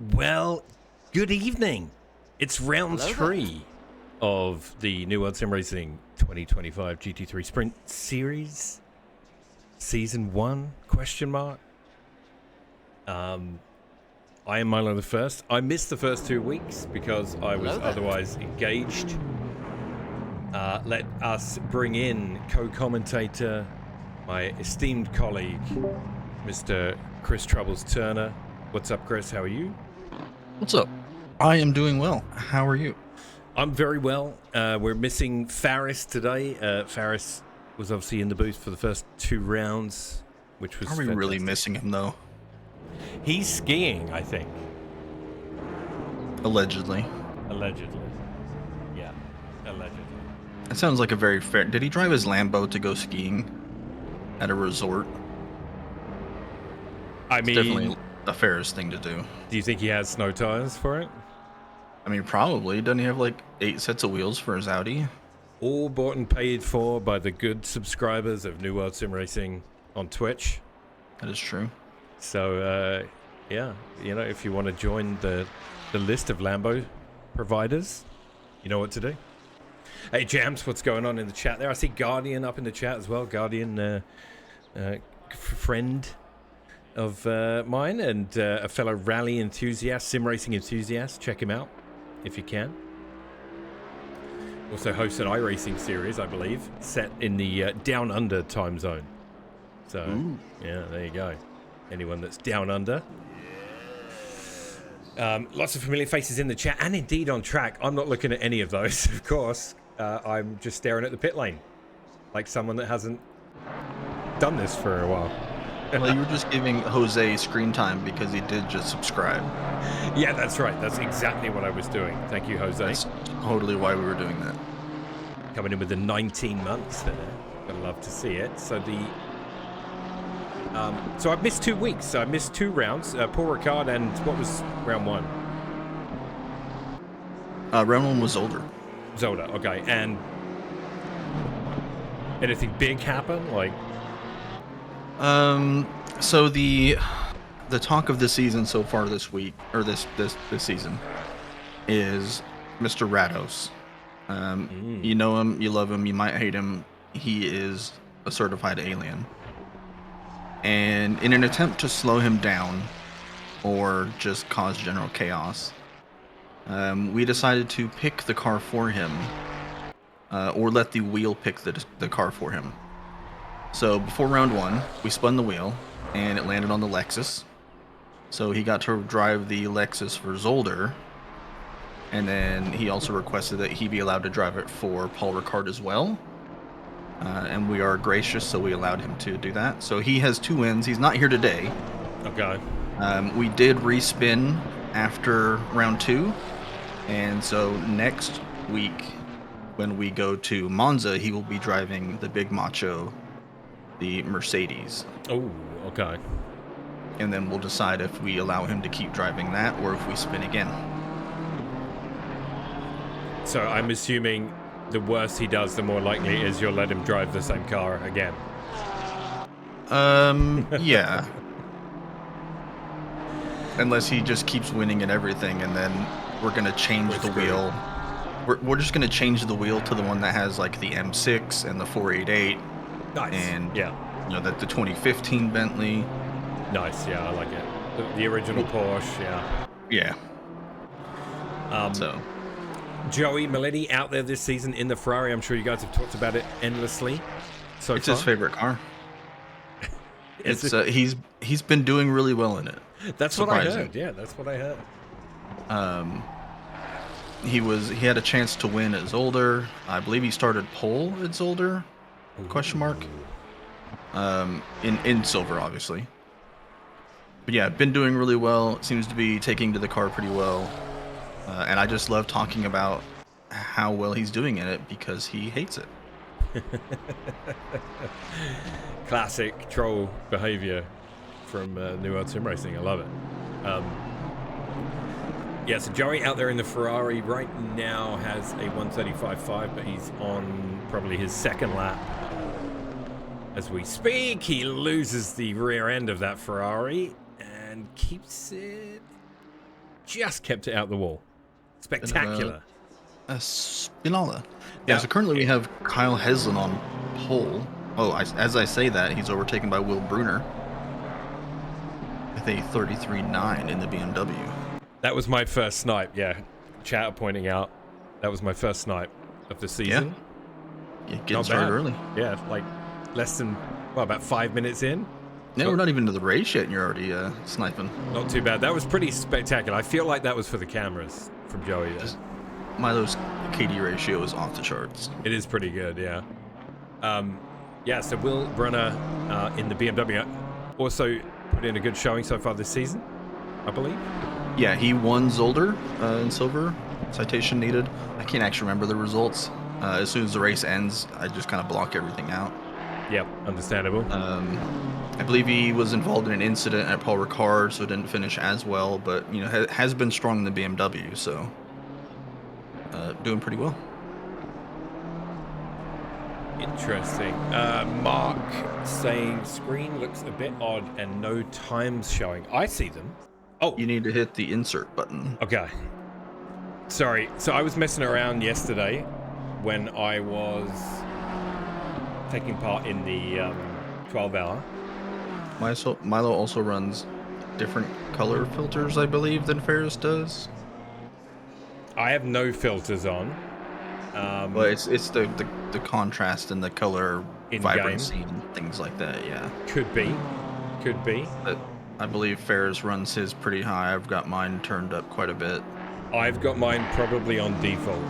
Well, good evening. It's round Hello 3 of the New World Sim Racing 2025 GT3 Sprint Series, Season 1, question mark. I am Milo the First. I missed the first 2 weeks because I was Hello there. otherwise engaged. Let us bring in co-commentator, my esteemed colleague, Mr. Chris Troubles Turner. What's up, Chris? How are you? What's up? I am doing well. How are you? I'm very well. We're missing Faris today. Faris was obviously in the booth for the first 2 rounds, which was Are we fantastic. really missing him, though? He's skiing, I think. Allegedly. Allegedly. Yeah, allegedly. That sounds like a very fair... Did he drive his Lambo to go skiing at a resort? I It's mean, definitely the fairest thing to do. do you think he has snow tires for it? I mean, probably. Doesn't he have like 8 sets of wheels for his Audi? All bought and paid for by the good subscribers of New World Sim Racing on Twitch. That is true. So, yeah, you know, if you want to join the list of Lambo providers, you know what to do. Hey, Jams, what's going on in the chat there? I see Guardian up in the chat as well. Guardian, friend of mine and a fellow rally enthusiast, sim racing enthusiast. Check him out if you can. Also hosts an iRacing series, I believe, set in the Down Under time zone. So, yeah, there you go. Anyone that's down under. Lots of familiar faces in the chat and indeed on track. I'm not looking at any of those, of course. I'm just staring at the pit lane like someone that hasn't done this for a while. Well, you were just giving Jose screen time because he did just subscribe. Yeah, that's right. That's exactly what I was doing. Thank you, Jose. That's totally why we were doing that. Coming in with the 19 months there. I'd love to see it. So so I've missed 2 weeks. So I missed 2 rounds. Paul Ricard and what was round 1? Round 1 was older. Zelda. Okay. And anything big happen? Like, So the talk of the season so far this week, or this season, is Mr. Rados. You know him, you love him, you might hate him. He is a certified alien. And in an attempt to slow him down, or just cause general chaos, we decided to pick the car for him, or let the wheel pick the car for him. So before round 1, we spun the wheel, and it landed on the Lexus. So he got to drive the Lexus for Zolder, and then he also requested that he be allowed to drive it for Paul Ricard as well. And we are gracious, so we allowed him to do that. So he has 2 wins. He's not here today. okay. We did respin after round 2, and so next week, when we go to Monza, he will be driving the Big Macho, the Mercedes. Oh, okay. And then we'll decide if we allow him to keep driving that or if we spin again. So I'm assuming the worse he does, the more likely it is you'll let him drive the same car again. Yeah. Unless he just keeps winning and everything, and then we're gonna change the wheel. We're just gonna change the wheel to the one that has like the M6 and the 488. Nice. And yeah, you know, that the 2015 Bentley. nice. Yeah, I like it. The original Porsche. Yeah. Yeah. So Joey Maletti out there this season in the Ferrari. I'm sure you guys have talked about it endlessly. So it's far. his favorite car. Is It's it? He's been doing really well in it. That's what I surprising. heard. Yeah, that's what I heard. He had a chance to win at Zolder. I believe he started pole at Zolder. Question mark. In silver, obviously. But yeah, been doing really well. Seems to be taking to the car pretty well. And I just love talking about how well he's doing in it because he hates it. Classic troll behavior from New World Sim Racing. I love it. Yeah, so Joey out there in the Ferrari right now has a 135.5, but he's on probably his 2nd lap. As we speak, he loses the rear end of that Ferrari and keeps it just kept it out the wall. Spectacular. Spinola. Yeah, Now, so currently we have Kyle Heslin on pole. Oh, as I say that, he's overtaken by Will Bruner with a 33.9 in the BMW. that was my first snipe, yeah. Chat pointing out that was my first snipe of the season. Yeah, getting Not started bad. early. Yeah, like less than, about 5 minutes in. Yeah, we're not even to the race yet, and you're already sniping. Not too bad. That was pretty spectacular. I feel like that was for the cameras from Joey there. Milo's KD ratio is off the charts. It is pretty good, yeah. Yeah, so Will Brunner in the BMW also put in a good showing so far this season, I believe. Yeah, he won Zolder in silver. Citation needed. I can't actually remember the results. As soon as the race ends, I just kind of block everything out. Yep, understandable. I believe he was involved in an incident at Paul Ricard, so didn't finish as well, but has been strong in the BMW, so doing pretty well. Interesting. Mark saying screen looks a bit odd and no times showing. I see them. Oh, You need to hit the insert button. okay. Sorry. So I was messing around yesterday when I was taking part in the 12-hour. Milo also runs different color filters, I believe, than Ferris does. I have no filters on. But it's the contrast and the color In vibrancy and things like that, yeah. Could be. But I believe Ferris runs his pretty high. I've got mine turned up quite a bit. I've got mine probably on default.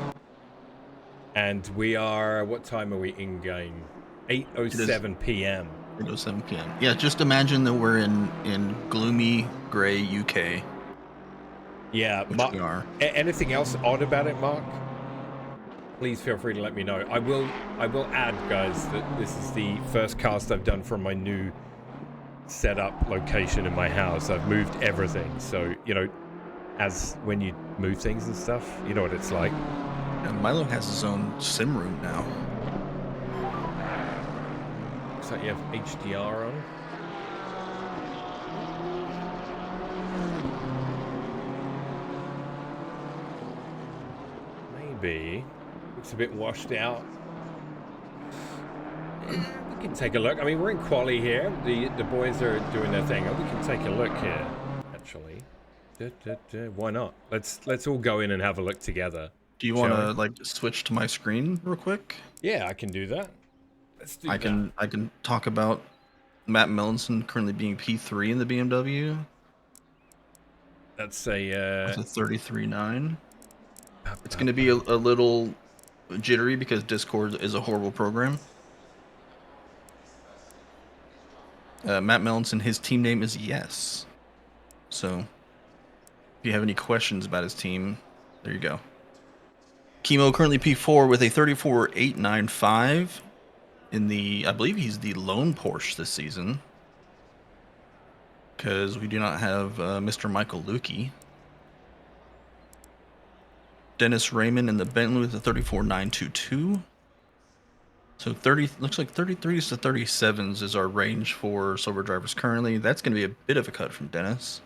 And we are, what time are we in game? 8:07 p.m. 8:07 p.m. Yeah, just imagine that we're in gloomy gray UK. Yeah, Which Mark, we are. Anything else odd about it, Mark? Please feel free to let me know. I will add, guys, that this is the first cast I've done from my new setup location in my house. I've moved everything, so as when you move things and stuff, you know what it's like. And Milo has his own sim room now. Looks like you have HDR on. Maybe. Looks a bit washed out. We can take a look. I mean, we're in quali here. The boys are doing their thing. We can take a look here, actually. Why not? Let's all go in and have a look together. Do you want to switch to my screen real quick? Yeah, I can do that. Let's do I can talk about Matt Mellinson currently being P3 in the BMW. That's a That's a 33.9. It's going to be a little jittery because Discord is a horrible program. Matt Mellinson, his team name is Yes. So, if you have any questions about his team, there you go. Chemo currently P4 with a 34.895 in the, I believe he's the lone Porsche this season. Because we do not have Mr. Michael Lukey. Dennis Raymond in the Bentley with a 34.922. So looks like 33s to 37s is our range for silver drivers currently. That's going to be a bit of a cut from Dennis.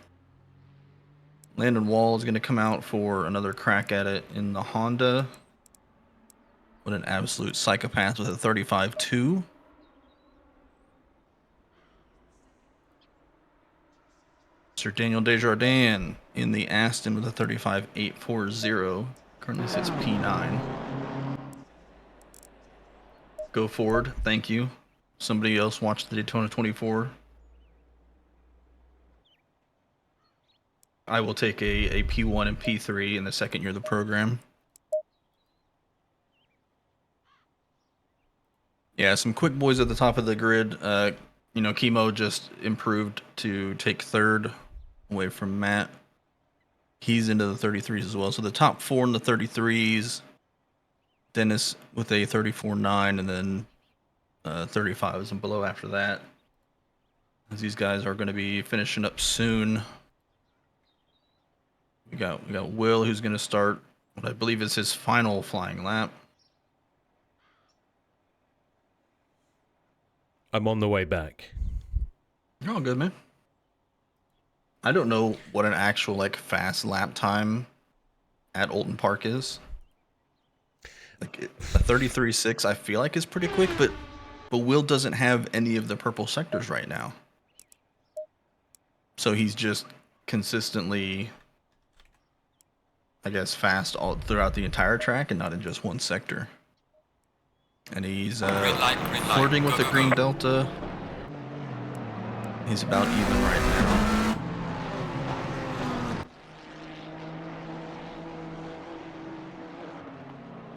Landon Wall is going to come out for another crack at it in the Honda. What an absolute psychopath with a 35.2. Sir Daniel Desjardins in the Aston with a 35.840. Currently sits P9. Go forward. Thank you. Somebody else watched the Daytona 24. I will take a P1 and P3 in the second year of the program. Yeah, some quick boys at the top of the grid. Chemo just improved to take third away from Matt. He's into the 33s as well. So the top four in the 33s, Dennis with a 34.9, and then 35s and below after that. As these guys are going to be finishing up soon. We got Will, who's going to start what I believe is his final flying lap. I'm on the way back. You're all good, man. I don't know what an actual like fast lap time at Oulton Park is. Like a 33.6, I feel like is pretty quick, but Will doesn't have any of the purple sectors right now, so he's just consistently, I guess, fast all throughout the entire track and not in just one sector. And he's Green light, flirting with go, the go, green go. delta. He's about even right now.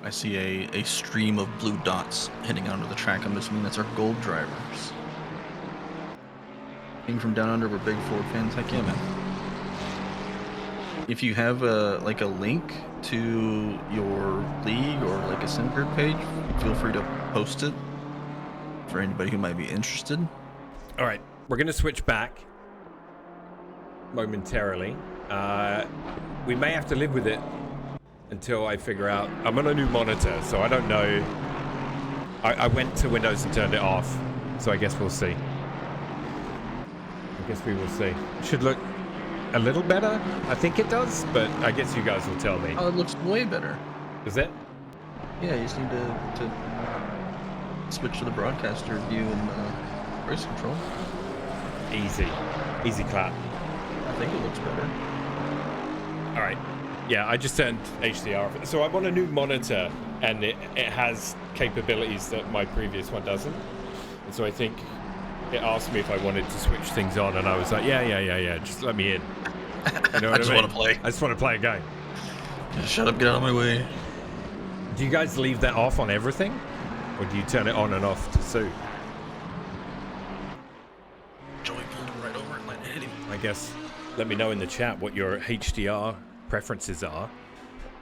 I see a stream of blue dots heading onto the track. I'm assuming that's our gold drivers. Being from down under, we're big Ford fans. Heck yeah, man. If you have a link to your league or like a SimGrid page, feel free to post it for anybody who might be interested. All right, we're going to switch back momentarily. We may have to live with it until I figure out. I'm on a new monitor, so I don't know. I went to Windows and turned it off, so I guess we'll see. I guess we will see. Should look a little better. I think it does, but I guess you guys will tell me. Oh, it looks way better. Is it? Yeah, you just need to switch to the broadcaster view and race control. Easy clap. I think it looks better. All right. Yeah, I just turned HDR off. So I'm on a new monitor, and it has capabilities that my previous one doesn't. And so I think it asked me if I wanted to switch things on, and I was like, yeah, just let me in. You know what I just mean? want to play. I just want to play a game. Just shut up, get out of my way. Do you guys leave that off on everything? Or do you turn it on and off to suit? Joey pulled him right over and let it hit him. I guess let me know in the chat what your HDR preferences are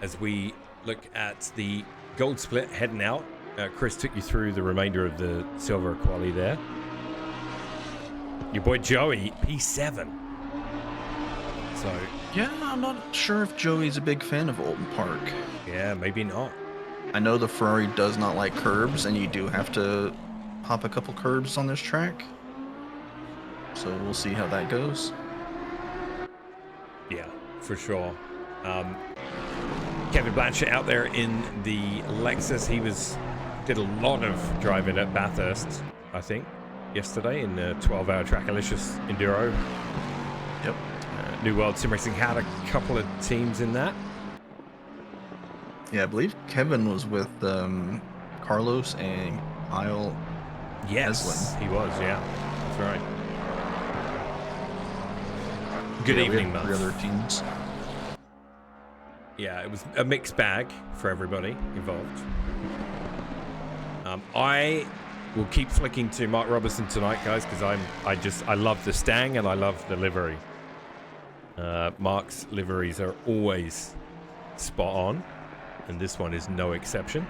as we look at the gold split heading out. Chris took you through the remainder of the silver quali there. Your boy Joey, P7. So Yeah, I'm not sure if Joey's a big fan of Oulton Park. yeah, maybe not. I know the Ferrari does not like curbs, and you do have to hop a couple curbs on this track. So we'll see how that goes. Yeah, for sure. Kevin Blanchett out there in the Lexus. He did a lot of driving at Bathurst, I think, yesterday in the 12-hour Trackalicious Enduro. Yep. New World Sim Racing had a couple of teams in that. Yeah, I believe Kevin was with Carlos and Kyle. Yes, Eslin. he was. Yeah, that's right. Good evening, we had Muff. 3 other teams. Yeah, it was a mixed bag for everybody involved. I will keep flicking to Mark Robertson tonight, guys, because I love the Stang and I love the livery. Mark's liveries are always spot on, and this one is no exception.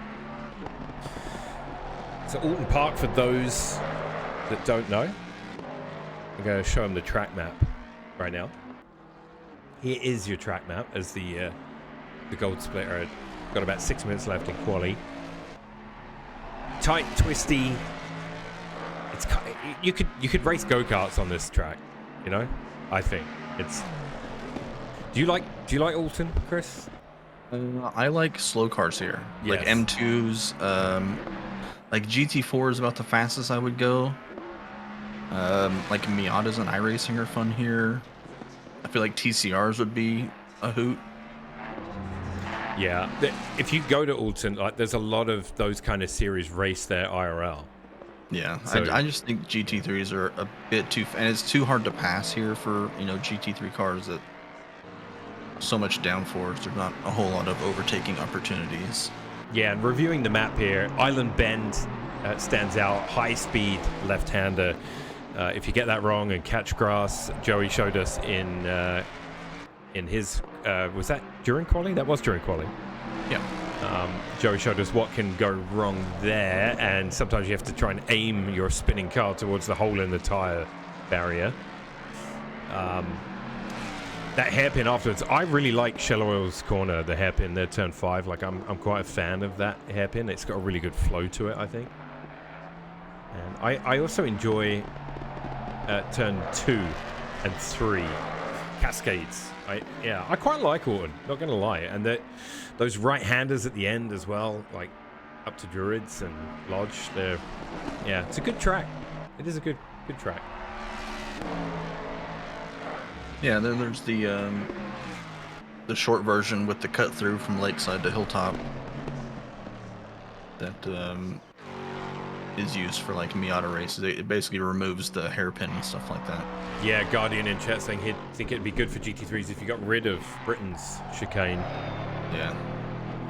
So Oulton Park, for those that don't know, I'm going to show them the track map right now. Here is your track map as the gold splitter. Got about 6 minutes left in quali. Tight, twisty. It's you could race go-karts on this track, you know. I think it's. Do you like Oulton, Chris? I like slow cars here, like Yes. M2s. Like GT4 is about the fastest I would go. Like Miatas and iRacing are fun here. I feel like TCRs would be a hoot. Yeah, if you go to Oulton, like there's a lot of those kind of series race there IRL. Yeah, So- I just think GT3s are a bit too, and it's too hard to pass here for GT3 cars that so much downforce. There's not a whole lot of overtaking opportunities. Yeah, and reviewing the map here, Island Bend stands out. High speed left-hander. If you get that wrong and catch grass, Joey showed us in his was that during quali? That was during quali. Yeah. Joey showed us what can go wrong there, and sometimes you have to try and aim your spinning car towards the hole in the tire barrier. That hairpin afterwards, I really like Shell Oil's corner, the hairpin there, turn 5. Like I'm quite a fan of that hairpin. It's got a really good flow to it, I think. And I also enjoy turn 2 and 3. cascades. I quite like Oulton, not gonna lie, and those right-handers at the end as well, like up to Druids and Lodge. It's a good track. It is a good track. Yeah, then there's the short version with the cut through from Lakeside to Hilltop that is used for like Miata races. It basically removes the hairpin and stuff like that. Yeah, Guardian in chat saying he'd think it'd be good for GT3s if you got rid of Britain's chicane.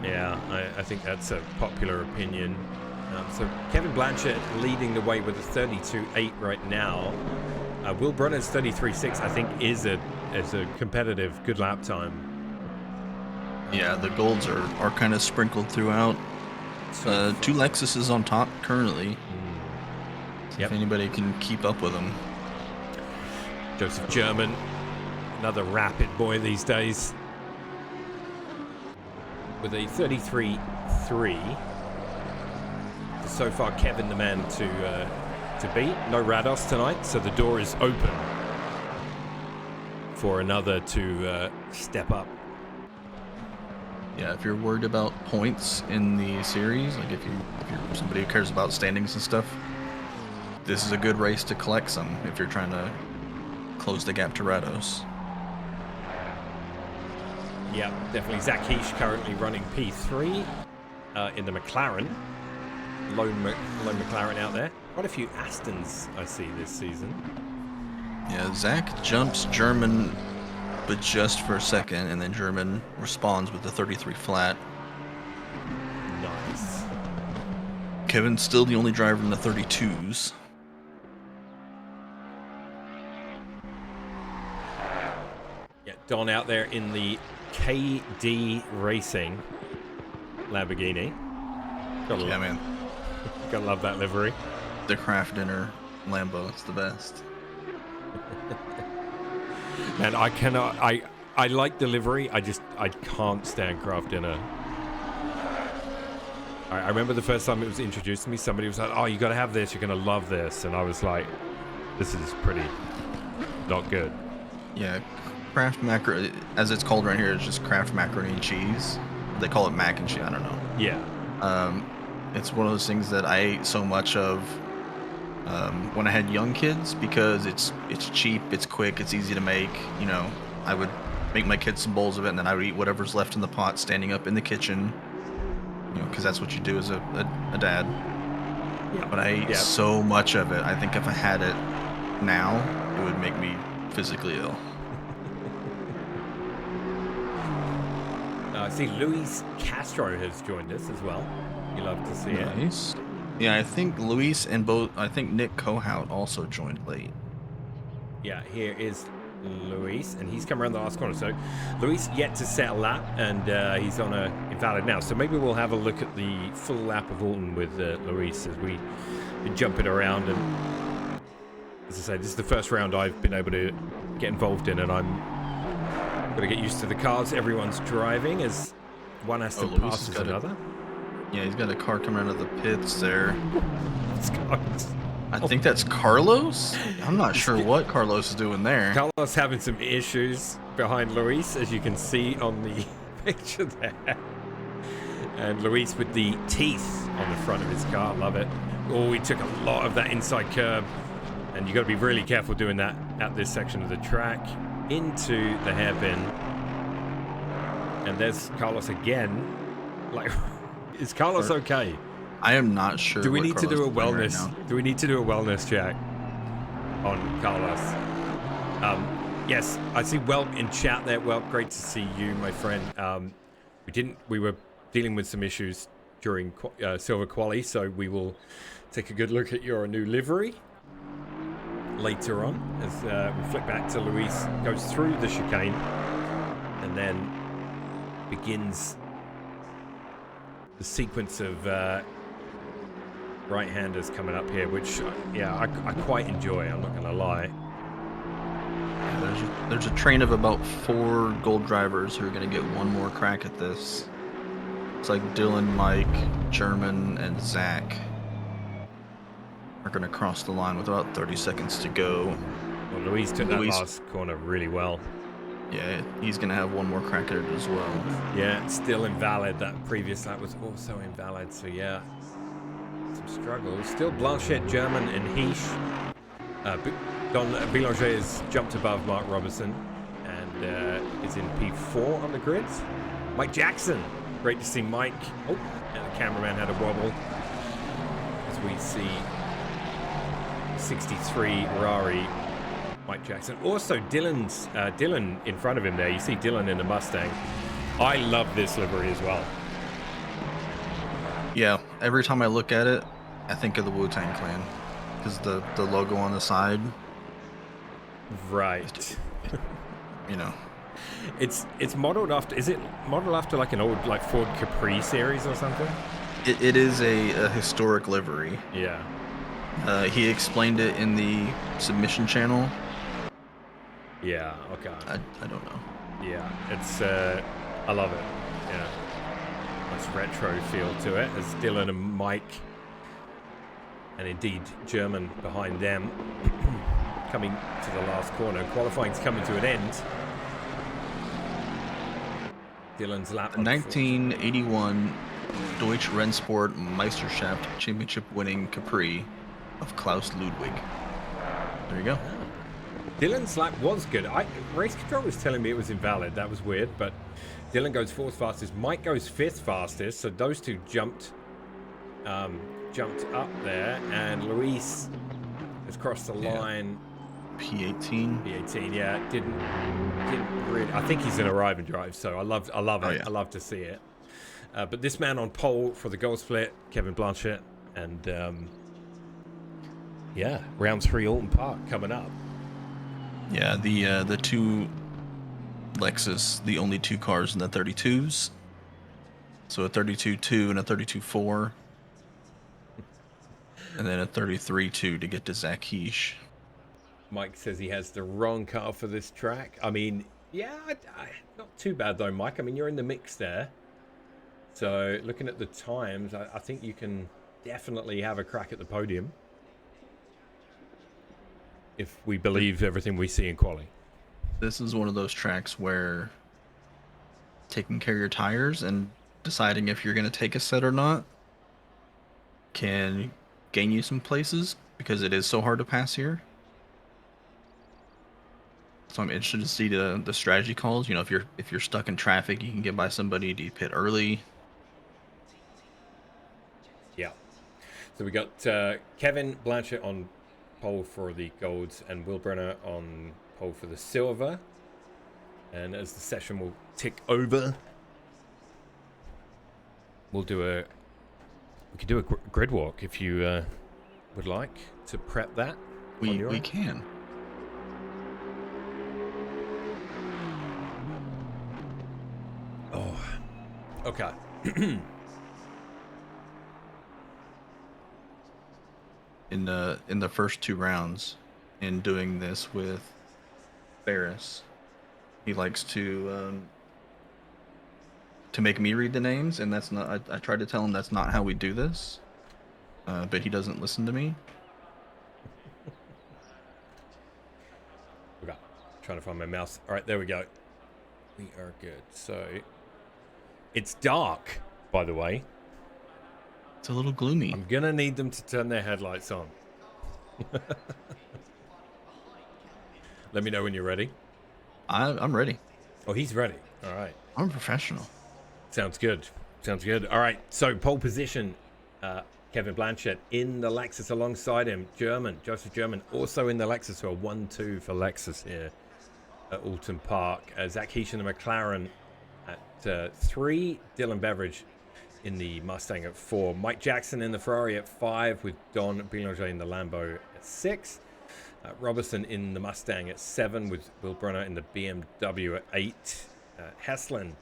Yeah, I think that's a popular opinion. So Kevin Blanchett leading the way with a 32.8 right now. Will Brunner's 33.6 I think is a competitive good lap time. Yeah, the golds are kind of sprinkled throughout. Two Lexuses on top currently. If anybody can keep up with them. Joseph German, another rapid boy these days, with a 33.3. So far, Kevin the man to beat. No Rados tonight, so the door is open for another to step up. Yeah, if you're worried about points in the series, like if you're somebody who cares about standings and stuff, this is a good race to collect some if you're trying to close the gap to Rados. Yeah, definitely. Zach Heish currently running P3 in the McLaren. Lone McLaren out there. Quite a few Astons I see this season. Yeah, Zach jumps German, but just for a second, and then German responds with the 33 flat. Nice. Kevin's still the only driver in the 32s. Yeah, Don out there in the KD Racing Lamborghini. Yeah, man. Gotta love that livery. The craft dinner Lambo, it's the best. Man, I cannot. I like the livery. I can't stand craft dinner. I remember the first time it was introduced to me, somebody was like, "Oh, you got to have this. You're gonna love this," and I was like, "This is pretty not good." Yeah, Kraft macaroni, as it's called right here, is just Kraft macaroni and cheese. They call it mac and cheese. I don't know. Yeah. It's one of those things that I ate so much of when I had young kids because it's cheap, it's quick, it's easy to make. You know, I would make my kids some bowls of it, and then I would eat whatever's left in the pot, standing up in the kitchen. You know, because that's what you do as a dad. Yeah. But I ate so much of it. I think if I had it now, it would make me physically ill. I see Luis Castro has joined us as well. You love to see it. Nice. Yeah, I think Luis and I think Nick Kohout also joined late. Yeah, here is Luis, and he's come around the last corner. So Luis yet to set a lap, and he's on a invalid now. So maybe we'll have a look at the full lap of Oulton with Luis as we've been jumping around. And as I say, this is the first round I've been able to get involved in, and I'm going to get used to the cars everyone's driving as one has to pass as another. Yeah, he's got a car coming out of the pits there. I think that's Carlos? I'm not sure what Carlos is doing there. Carlos having some issues behind Luis, as you can see on the picture there. And Luis with the teeth on the front of his car. Love it. Oh, he took a lot of that inside curb. And you got to be really careful doing that at this section of the track. Into the hairpin. And there's Carlos again. Like, is Carlos okay? I am not sure. Do we need to do a wellness? Do we need to do a wellness check on Carlos? Yes, I see Welp in chat there. Welp, great to see you, my friend. We were dealing with some issues during Silver Quali, so we will take a good look at your new livery later on as we flick back to Luis, goes through the chicane, and then begins the sequence of right-handers coming up here, which I quite enjoy, I'm not going to lie. There's a train of about 4 gold drivers who are going to get one more crack at this. It's like Dylan, Mike, German, and Zach are going to cross the line with about 30 seconds to go. Well, Luis took that last corner really well. Yeah, he's gonna have one more crack at it as well. Yeah, it's still invalid. That previous lap was also invalid. So yeah, some struggles. Still Blanchett, German, and Heish. Don Boulanger has jumped above Mark Robertson and is in P4 on the grid. Mike Jackson, great to see Mike. Oh, and the cameraman had a wobble. As we see 63 Ferrari, Mike Jackson. Also, Dylan in front of him there. You see Dylan in the Mustang. I love this livery as well. Yeah, every time I look at it, I think of the Wu-Tang Clan. Because the logo on the side. Right. You know. It's modeled after, is it modeled after like an old like Ford Capri series or something? It is a historic livery. Yeah. He explained it in the submission channel. Yeah, okay. I don't know. Yeah, it's I love it. Yeah. Nice retro feel to it as Dylan and Mike and indeed German behind them coming to the last corner. Qualifying's coming to an end. Dylan's lap. The 1981 Deutsche Rennsport Meisterschaft championship winning Capri of Klaus Ludwig. There you go. Dylan's lap was good. Race control was telling me it was invalid. That was weird, but Dylan goes fourth fastest. Mike goes fifth fastest. So those two jumped up there, and Luis has crossed the line. P18, yeah. Didn't really. I think he's in arrive and drive. So I love it. Yeah. I love to see it. But this man on pole for the goal split, Kevin Blanchett, and yeah, round 3 Oulton Park coming up. Yeah, the two Lexus, the only two cars in the 32s. So a 32.2 and a 32.4. And then a 33.2 to get to Zach Heish. Mike says he has the wrong car for this track. I mean, yeah, not too bad though, Mike. I mean, you're in the mix there. So looking at the times, I think you can definitely have a crack at the podium. If we believe everything we see in quali. This is one of those tracks where taking care of your tires and deciding if you're going to take a set or not can gain you some places because it is so hard to pass here. So I'm interested to see the strategy calls. You know, if you're stuck in traffic, you can get by somebody. Do you pit early? Yeah. So we got Kevin Blanchett on pole for the golds and Will Brenner on pole for the silver. And as the session will tick over, we could do a grid walk if you would like to prep that. We can. Oh, okay. In the first 2 rounds, in doing this with Ferris, he likes to make me read the names, and that's not. I tried to tell him that's not how we do this, but he doesn't listen to me. Okay, trying to find my mouse. All right, there we go. We are good. So it's dark, by the way. It's a little gloomy. I'm gonna need them to turn their headlights on. Let me know when you're ready. I'm ready. Oh, he's ready. All right. I'm a professional. Sounds good. Sounds good. All right. So pole position, Kevin Blanchett in the Lexus alongside him. Joseph German also in the Lexus. So a 1-2 for Lexus here at Oulton Park. Zach Heish in the McLaren at 3. Dylan Beveridge in the Mustang at 4. Mike Jackson in the Ferrari at 5 with Don Boulanger in the Lambo at 6. Robertson in the Mustang at 7 with Will Brenner in the BMW at 8. Heslin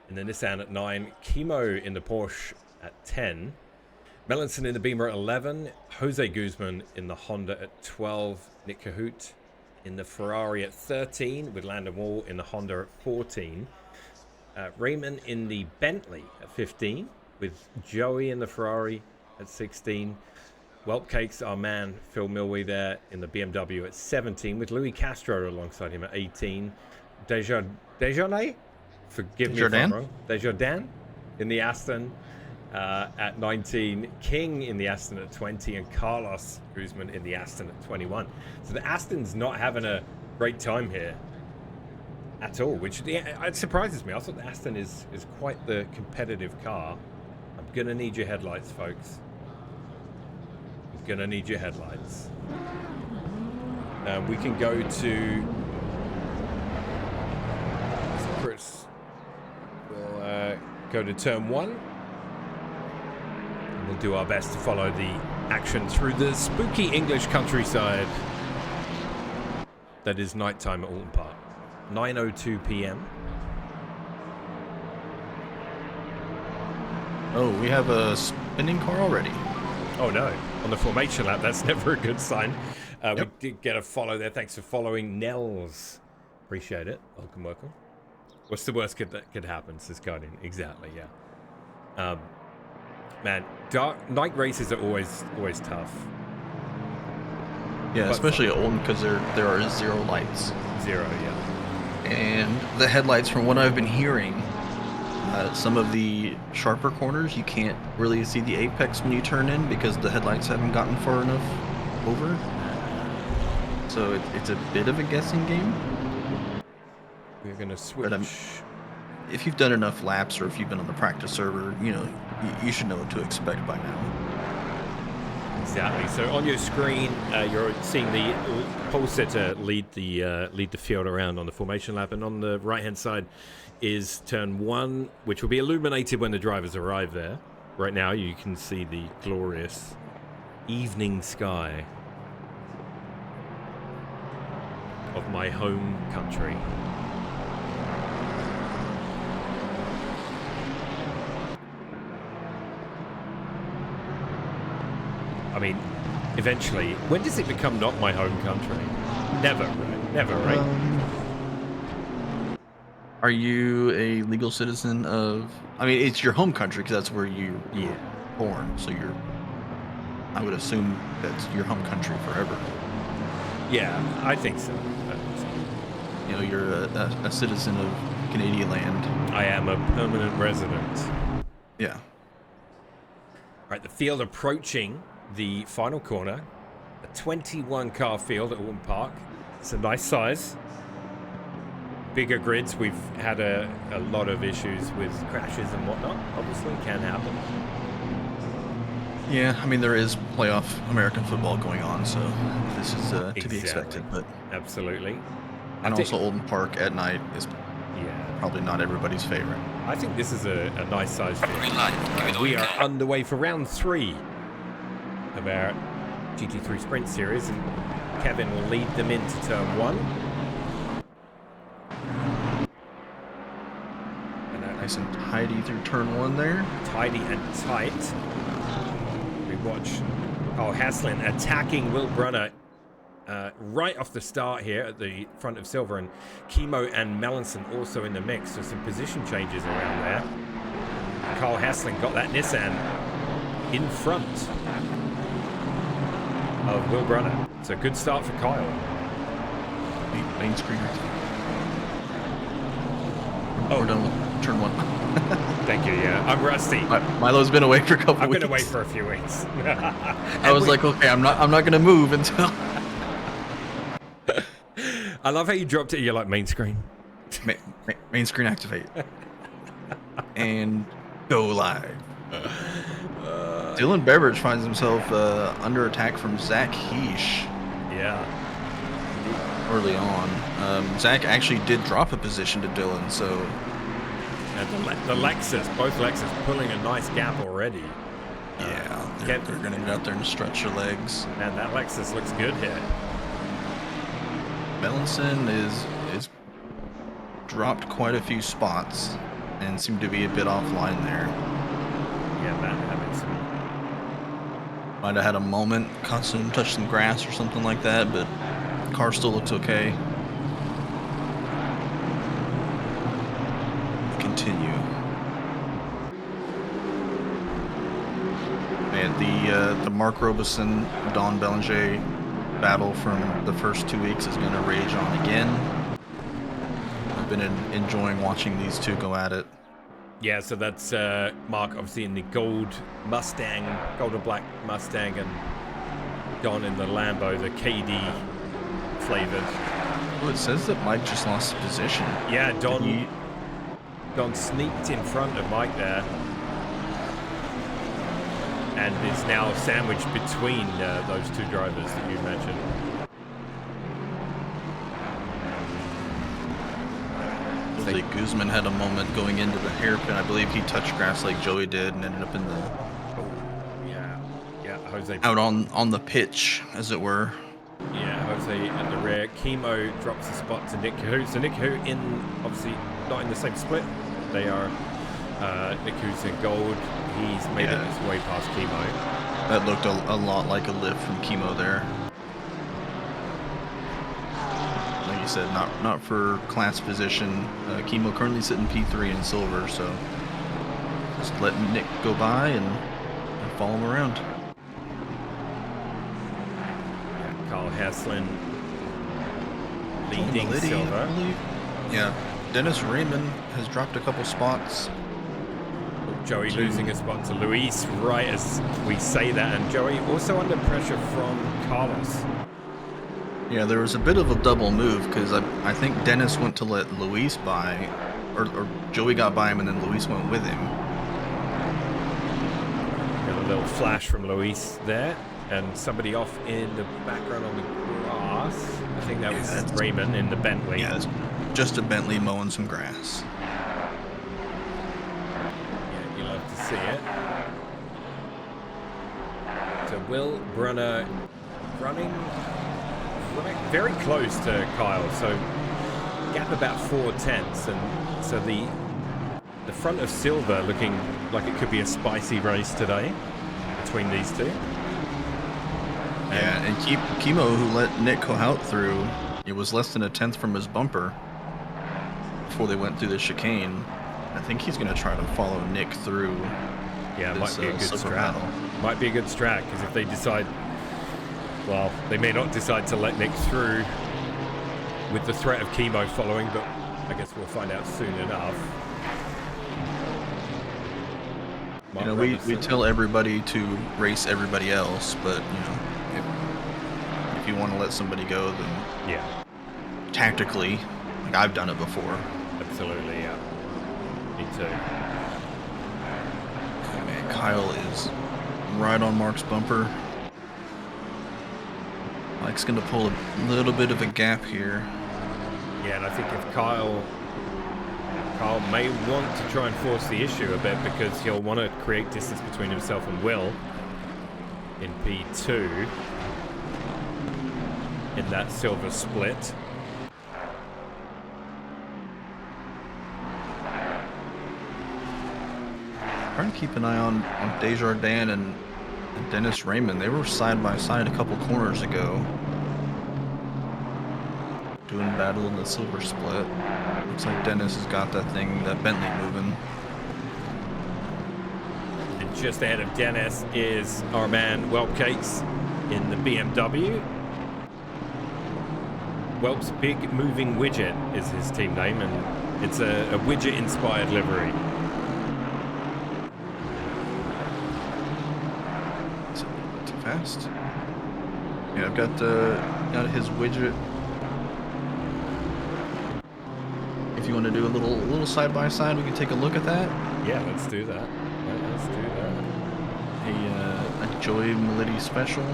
in the Nissan at 9. Kimo in the Porsche at 10. Melanson in the Beamer at 11. Jose Guzman in the Honda at 12. Nick Cahoot in the Ferrari at 13 with Landon Wall in the Honda at 14. Raymond in the Bentley at 15 with Joey in the Ferrari at 16. Whelpcakes, our man Phil Milwee there in the BMW at 17 with Louis Castro alongside him at 18. Desjardins? Forgive me if I'm wrong. Desjardins in the Aston at 19, King in the Aston at 20, and Carlos Guzman in the Aston at 21. So the Aston's not having a great time here at all, which it surprises me. I thought the Aston is quite the competitive car. I'm gonna need your headlights, folks. I'm gonna need your headlights. We can go to Chris. We'll go to turn 1. We'll do our best to follow the action through the spooky English countryside that is nighttime at Oulton Park. 9:02 p.m. Oh, we have a spinning car already. Oh no, on the formation lap, that's never a good sign. Yep. We did get a follow there. Thanks for following, Nels. Appreciate it. Welcome, welcome. What's the worst that could happen, says Guardian. Exactly, yeah. Man, night races are always tough. Yeah, But especially at Oulton because there are 0 lights. 0, yeah. And the headlights, from what I've been hearing, some of the sharper corners, you can't really see the apex when you turn in because the headlights haven't gotten far enough over. So it's a bit of a guessing game. We're going to switch. But, if you've done enough laps or if you've been on the practice server, you know, you should know what to expect by now. Exactly. So on your screen, you're seeing the pole sitter lead the field around on the formation lap, and on the right-hand side is turn 1, which will be illuminated when the drivers arrive there. Right now, you can see the glorious evening sky of my home country. I mean, eventually, when does it become not my home country? Never, right? Never, right? Are you a legal citizen of... I mean, it's your home country because that's where you were born. So I would assume that's your home country forever. Yeah, I think so. You know, you're a citizen of Canadian land. I am a permanent resident. Yeah. All right, the field approaching the final corner. A 21-car field at Oulton Park. It's a nice size. Bigger grids, we've had a lot of issues with crashes and whatnot. Obviously, can happen. Yeah, I mean, there is playoff American football going on, so this is to be expected. But absolutely. And also Oulton Park at night is probably not everybody's favorite. I think this is a nice size field. We are underway for round 3 of our GT3 Sprint Series, and Kevin will lead them into turn 1. Nice and tidy through turn 1 there. Tidy and tight. We watch Carl Haslin attacking Will Brunner right off the start here at the front of Silver, and Chemo and Melanson also in the mix. So some position changes around there. Carl Haslin got that Nissan in front of Will Brunner. It's a good start for Kyle. Main screen. Oh, we're done with turn 1. Thank you. Yeah, I'm rusty. Milo's been away for a couple weeks. I've been away for a few weeks. I was like, okay, I'm not gonna move until. I love how you dropped it. You're like main screen. Main screen activate. And go live. Dylan Beveridge finds himself under attack from Zach Heish. Yeah. Early on. Zach actually did drop a position to Dylan, so... And the Lexus, both Lexus, pulling a nice gap already. Yeah, they're going to get out there and stretch their legs. Man, that Lexus looks good here. Melanson is dropped quite a few spots and seemed to be a bit offline there. Yeah, Matt having some... Might have had a moment, caught touched some grass or something like that, but the car still looks okay. Continue. And the Mark Robeson, Don Belanger battle from the first 2 weeks is going to rage on again. been enjoying watching these two go at it. Yeah, so that's Mark obviously in the gold and black Mustang, and Don in the Lambo, the KD flavored. Oh, it says that Mike just lost position. Yeah, Don sneaked in front of Mike there, and is now sandwiched between those two drivers that you mentioned. Jose Guzman had a moment going into the hairpin. I believe he touched grass like Joey did and ended up in the... Oh, yeah, Jose. Out on the pitch, as it were. Yeah, Jose at the rear. Chemo drops the spot to Nick Who. So Nick Who obviously not in the same split. They are, Nick Who's in gold. He's made it his way past Chemo. That looked a lot like a lift from Chemo there. Like you said, not for class position. Chemo currently sitting P3 in silver, so just letting Nick go by and follow him around. Yeah, Carl Haslin leading silver. Yeah, Dennis Raymond has dropped a couple spots. Joey losing a spot to Luis right as we say that, and Joey also under pressure from Carlos. Yeah, there was a bit of a double move because I think Dennis went to let Luis by, or Joey got by him and then Luis went with him. Got a little flash from Luis there, and somebody off in the background on the grass. I think that was Raymond in the Bentley. Yeah, it's just a Bentley mowing some grass. Yeah, you love to see it. So Will Brunner running very close to Kyle, so gap about 4/10, and so the front of silver looking like it could be a spicy race today between these two. Yeah, and Chemo, who let Nick go out through, it was less than a tenth from his bumper before they went through the chicane. I think he's going to try to follow Nick through. Yeah, this, might be a good strat. battle. Might be a good strat, because if they decide, well, they may not decide to let Nick through with the threat of Chemo following, but I guess we'll find out soon enough. You know, we tell everybody to race everybody else, but you know, if you want to let somebody go, then yeah, tactically, like I've done it before. Absolutely, yeah. Me too. Oh, man, Kyle is right on Mark's bumper. Mike's going to pull a little bit of a gap here. Yeah, and I think if Kyle may want to try and force the issue a bit, because he'll want to create distance between himself and Will in P2 in that silver split. Trying to keep an eye on Desjardins and Dennis Raymond. They were side by side a couple corners ago, doing battle in the silver split. Looks like Dennis has got that Bentley moving. And just ahead of Dennis is our man Whelp Cakes in the BMW. Whelp's Big Moving Widget is his team name, and it's a widget inspired livery. Too fast. Yeah, I've got his widget. If you want to do a little side by side, we can take a look at that. Yeah, let's do that. Let's do that. A Joey Melody special.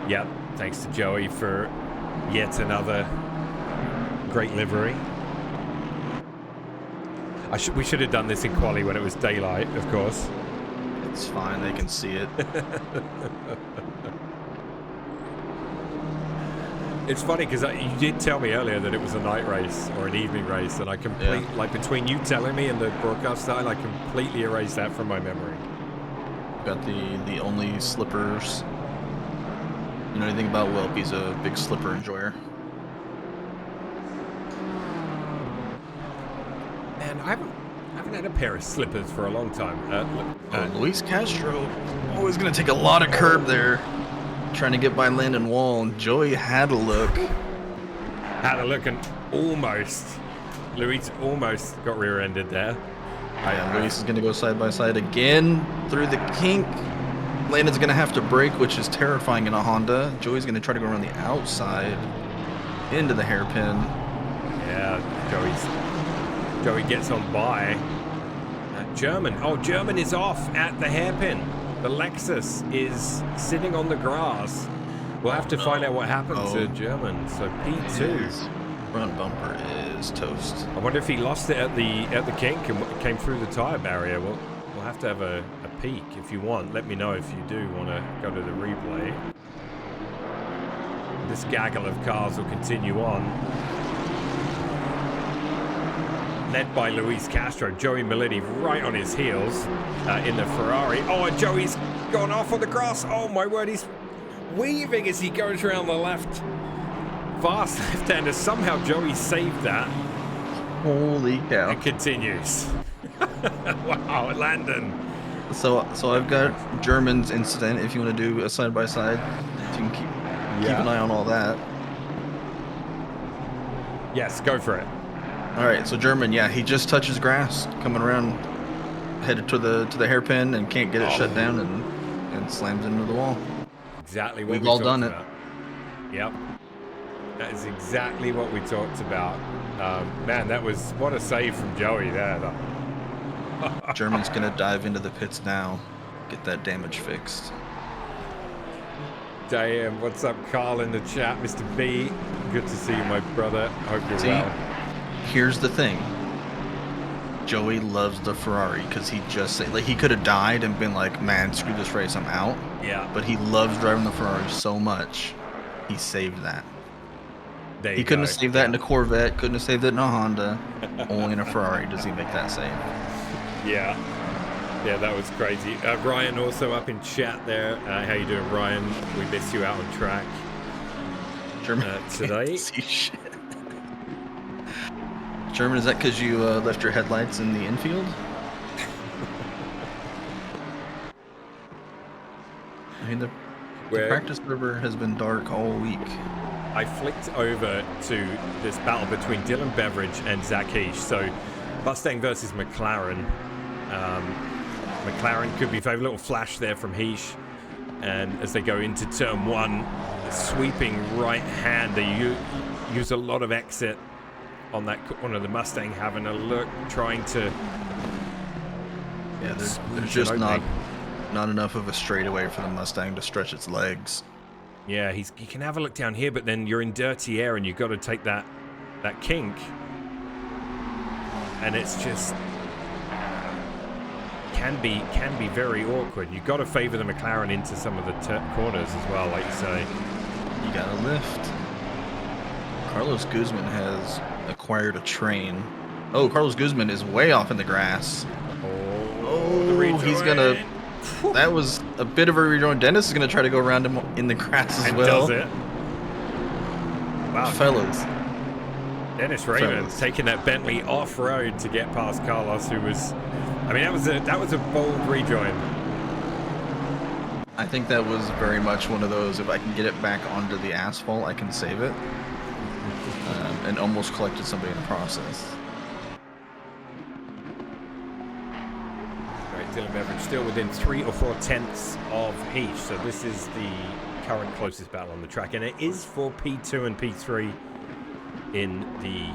Yep, thanks to Joey for yet another great livery. We should have done this in quali when it was daylight, of course. It's fine, they can see it. It's funny because you did tell me earlier that it was a night race or an evening race, and I like between you telling me and the broadcast style, I completely erased that from my memory. Got the only slippers. You know anything about Whelp? He's a big slipper enjoyer. Man, I haven't had a pair of slippers for a long time. Luis Castro, he's gonna take a lot of curb there, trying to get by Landon Wall, and Joey had a look. Had a look and Luis almost got rear-ended there. Yeah, Luis is going to go side by side again through the kink. Landon's going to have to brake, which is terrifying in a Honda. Joey's going to try to go around the outside into the hairpin. Yeah, Joey gets on by. German. Oh, German is off at the hairpin. The Lexus is sitting on the grass. We'll have to find out what happened to German. So P2. His front bumper is toast. I wonder if he lost it at the kink and came through the tire barrier. We'll have to have a peek if you want. Let me know if you do want to go to the replay. This gaggle of cars will continue on. Led by Luis Castro, Joey Militi right on his heels in the Ferrari. Oh, and Joey's gone off on the grass. Oh my word, he's weaving as he goes around the left. Fast left-hander. Somehow Joey saved that. Holy cow. And continues. Wow, Landon. So I've got German's incident if you want to do a side-by-side. If you can keep an eye on all that. Yes, go for it. All right, so German, yeah, he just touches grass coming around, headed to the hairpin and can't get it shut down and slams into the wall. Exactly what We've we all talked done about. Yep. That is exactly what we talked about. Man, that was what a save from Joey there. German's going to dive into the pits now, get that damage fixed. Damn, what's up, Carl, in the chat? Mr. B, good to see you, my brother. Hope you're well. Here's the thing. Joey loves the Ferrari because he just said, like, he could have died and been like, man, screw this race, I'm out. Yeah. But he loves driving the Ferrari so much, he saved that. He couldn't have saved that in a Corvette, couldn't have saved it in a Honda. Only in a Ferrari does he make that save. Yeah. Yeah, that was crazy. Ryan also up in chat there. How you doing, Ryan? We missed you out on track German today. See shit. German, is that because you left your headlights in the infield? I mean, the practice server has been dark all week. I flicked over to this battle between Dylan Beveridge and Zach Heish. So Mustang versus McLaren. McLaren could be favored. A little flash there from Heish. And as they go into turn one, sweeping right hand, they use a lot of exit on that corner. The Mustang having a look, trying to... Yeah, there's just not enough of a straightaway for the Mustang to stretch its legs. Yeah, you can have a look down here, but then you're in dirty air and you've got to take that kink. And it's just... can be very awkward. You've got to favor the McLaren into some of the corners as well, like you say. You got to lift. Carlos Guzman has acquired a train. Oh, Carlos Guzman is way off in the grass. Oh, he's gonna... That was a bit of a rejoin. Dennis is gonna try to go around him in the grass as well. Does it? Wow, fellas. Dennis Raymond taking that Bentley off-road to get past Carlos, who was... I mean, that was a bold rejoin. I think that was very much one of those, if I can get it back onto the asphalt, I can save it. And almost collected somebody in the process. Right, Dylan Beveridge still within 3 or 4 tenths of Heish, so this is the current closest battle on the track, and it is for P2 and P3 in the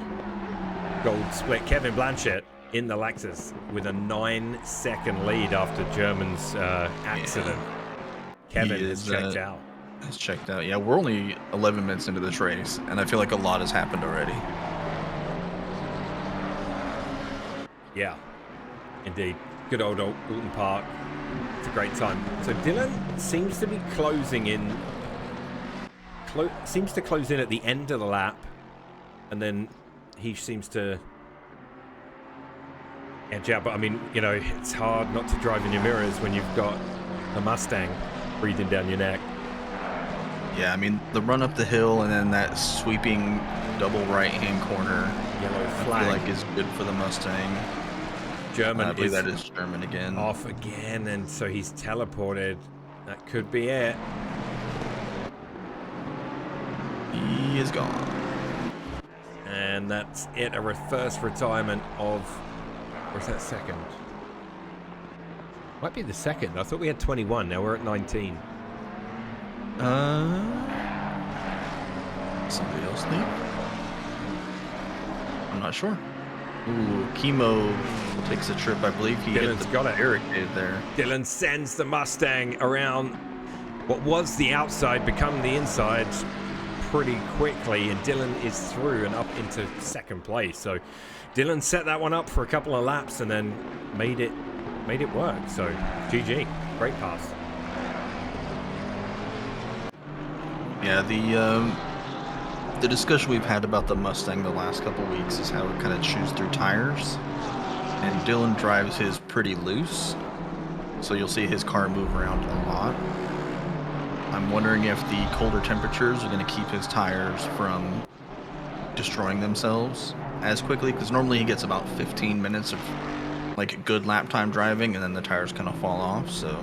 gold split. Kevin Blanchett in the Lexus with a 9-second lead after German's accident. Kevin is checked out. It's checked out. Yeah, we're only 11 minutes into this race, and I feel like a lot has happened already. Yeah, indeed. Good old Oulton Park. It's a great time. So Dylan seems to be closing in. Seems to close in at the end of the lap, and then he seems to edge out. But I mean, you know, it's hard not to drive in your mirrors when you've got a Mustang breathing down your neck. Yeah, I mean, the run up the hill and then that sweeping double right-hand corner, yellow flag, I feel like is good for the Mustang. German, I believe that is German again. Off again, and so he's teleported. That could be it. He is gone. And that's it, a first retirement of, or is that second? Might be the second. I thought we had 21, now we're at 19. Somebody else leave? I'm not sure. Ooh, Chemo takes a trip. I believe he hit the barricade there. Dylan sends the Mustang around what was the outside, become the inside pretty quickly, and Dylan is through and up into second place. So Dylan set that one up for a couple of laps and then made it work. So GG, great pass. Yeah, the discussion we've had about the Mustang the last couple weeks is how it kind of chews through tires, and Dylan drives his pretty loose, so you'll see his car move around a lot. I'm wondering if the colder temperatures are going to keep his tires from destroying themselves as quickly, because normally he gets about 15 minutes of like good lap time driving, and then the tires kind of fall off. So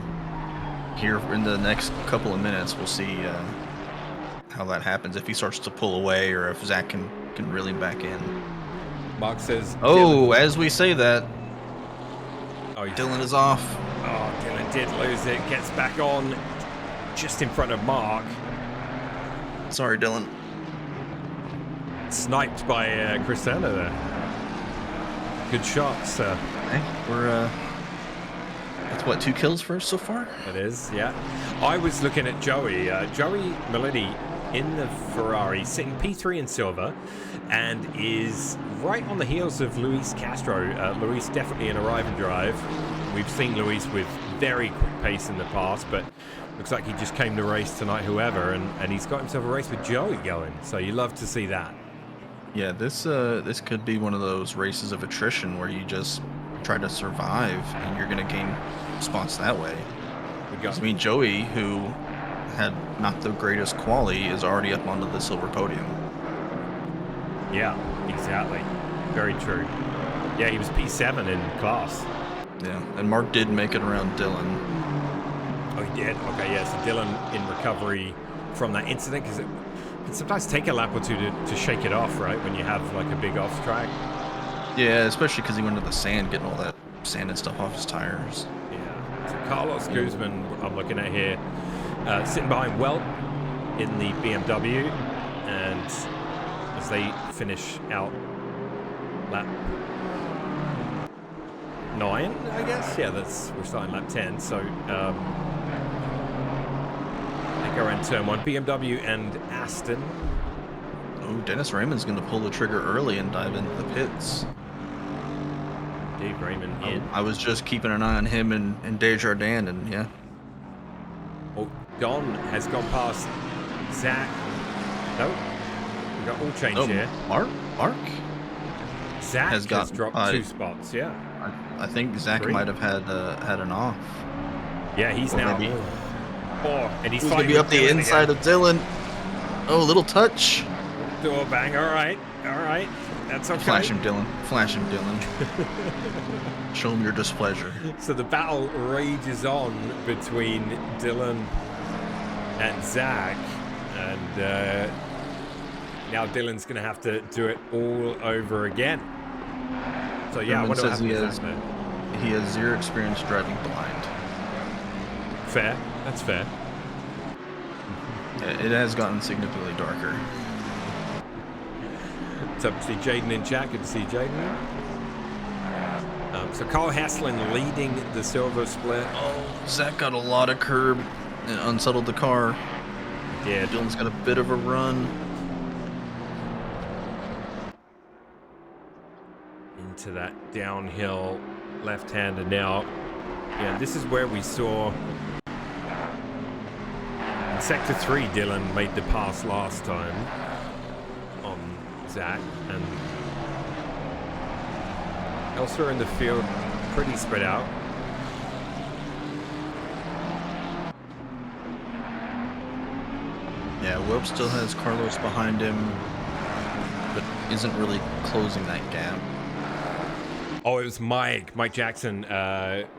here in the next couple of minutes, we'll see how that happens, if he starts to pull away or if Zach can reel him back in. Mark says, oh, Dylan, as we say that, oh, Dylan is off. Oh, Dylan did lose it, gets back on just in front of Mark. Sorry, Dylan. Sniped by Cristiano there. Good shots. Hey, we're that's what, 2 kills for us so far? It is, yeah. I was looking at Joey Melody in the Ferrari, sitting P3 in silver, and is right on the heels of Luis Castro. Luis definitely in arrive and drive. We've seen Luis with very quick pace in the past, but looks like he just came to race tonight, whoever, and he's got himself a race with Joey going. So you love to see that. Yeah, this could be one of those races of attrition where you just try to survive and you're going to gain spots that way. I mean, Joey, who had not the greatest quali, is already up onto the silver podium. Yeah, exactly. Very true. Yeah, he was P7 in class. Yeah, and Mark did make it around Dylan. Oh, he did? Okay, yeah, so Dylan in recovery from that incident, because it can sometimes take a lap or two to shake it off, right, when you have like a big off track. Yeah, especially because he went to the sand, getting all that sand and stuff off his tires. Yeah, so Carlos Guzman, I'm looking at here, sitting behind Welt in the BMW, and as they finish out lap 9, I guess. Yeah, we're starting lap 10. So they go around turn 1. BMW and Aston. Oh, Dennis Raymond's going to pull the trigger early and dive into the pits. Dave Raymond in. I was just keeping an eye on him and Desjardins, and yeah. Oh, Don has gone past Zach. No, we got all change here. Mark? Zach has dropped 2 spots. Yeah. I think Zach might have had an off. Yeah, he's now. Maybe. And he's going to be up the inside of Dylan. Oh, a little touch. Door bang. All right. That's okay. Flash him, Dylan. Show him your displeasure. So the battle rages on between Dylan and Zach, and now Dylan's going to have to do it all over again. So yeah, I wonder what happens to Zach. He has 0 experience driving blind. Fair. That's fair. Yeah, it has gotten significantly darker. What's up to see Jaden in chat? Good to see Jaden. So Carl Haslin leading the silver split. Oh, Zach got a lot of curb and unsettled the car. Yeah, Dylan's got a bit of a run. Into that downhill left-hander now. Yeah, this is where we saw in Sector 3, Dylan made the pass last time on Zach, and elsewhere in the field, pretty spread out. Yeah, Webb still has Carlos behind him, but isn't really closing that gap. Oh, it was Mike Jackson.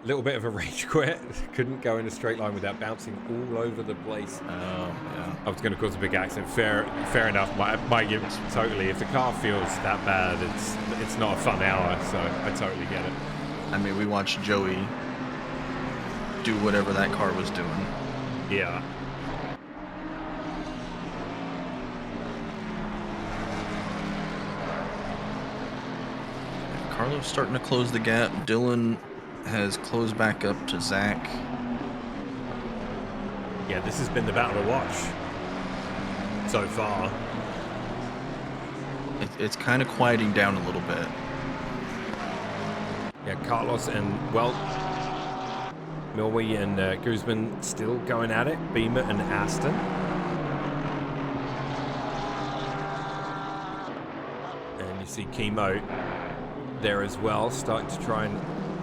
Little bit of a rage quit. Couldn't go in a straight line without bouncing all over the place. Oh, yeah. I was going to cause a big accident. Fair enough. Mike, totally. If the car feels that bad, it's not a fun hour. So I totally get it. I mean, we watched Joey do whatever that car was doing. Yeah. Carlos starting to close the gap. Dylan has closed back up to Zach. Yeah, this has been the battle to watch so far. It's kind of quieting down a little bit. Yeah, Carlos and, well, Milwee and Guzman still going at it. Beamer and Aston. And you see Chemo there as well, starting to try and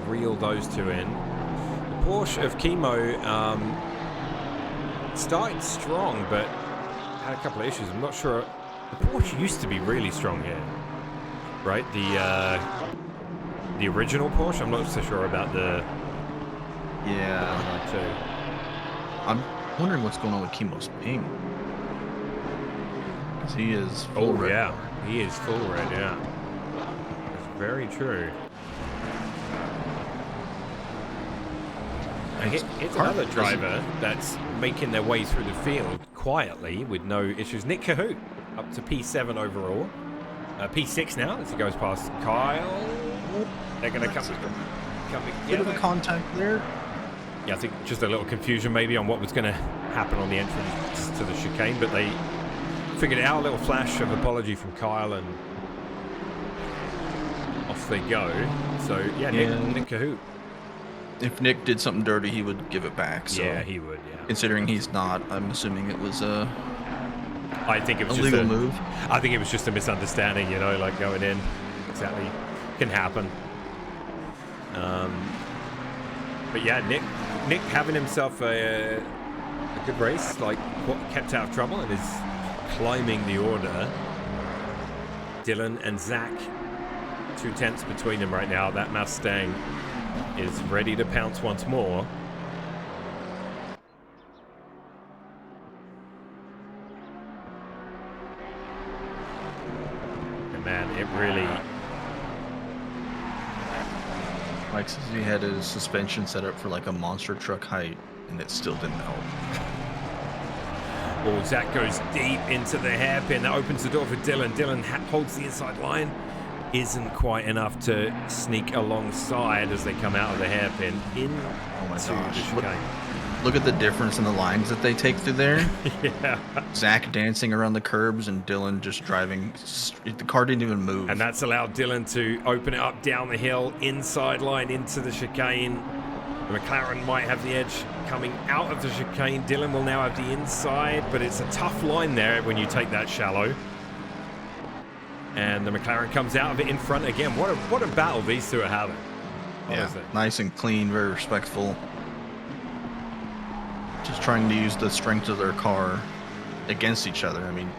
reel those two in. The Porsche of Chemo started strong, but had a couple of issues. I'm not sure. The Porsche used to be really strong here, right? The original Porsche. I'm not so sure about the. Yeah. Too. I'm wondering what's going on with Chemo's ping. 'Cause he is full red. Yeah, he is full red. Yeah, that's very true. It's another driver that's making their way through the field quietly with no issues. Nick Cahoot up to P7 overall. P6 now as he goes past Kyle. They're going to come together. Bit of a contact there. Yeah, I think just a little confusion maybe on what was going to happen on the entrance to the chicane, but they figured it out. A little flash of apology from Kyle, and off they go. So, yeah, Nick Cahoot. If Nick did something dirty, he would give it back. So yeah, he would, yeah. Considering he's not, I'm assuming it was I think it was a just legal move. I think it was just a misunderstanding, you know, like going in. Exactly. Can happen. But yeah, Nick having himself a good race, like kept out of trouble and is climbing the order. Dylan and Zach, 2/10 between them right now. That Mustang is ready to pounce once more. And man, it really... Mike says he had his suspension set up for like a monster truck height, and it still didn't help. Oh, Zach goes deep into the hairpin. That opens the door for Dylan. Dylan holds the inside line. Isn't quite enough to sneak alongside as they come out of the hairpin into the chicane. Look at the difference in the lines that they take through there. Yeah. Zach dancing around the curbs and Dylan just driving. The car didn't even move. And that's allowed Dylan to open it up down the hill, inside line into the chicane. The McLaren might have the edge coming out of the chicane. Dylan will now have the inside, but it's a tough line there when you take that shallow. And the McLaren comes out of it in front again. What a battle these two are having. Honestly. Yeah, nice and clean, very respectful. Just trying to use the strength of their car against each other. I mean,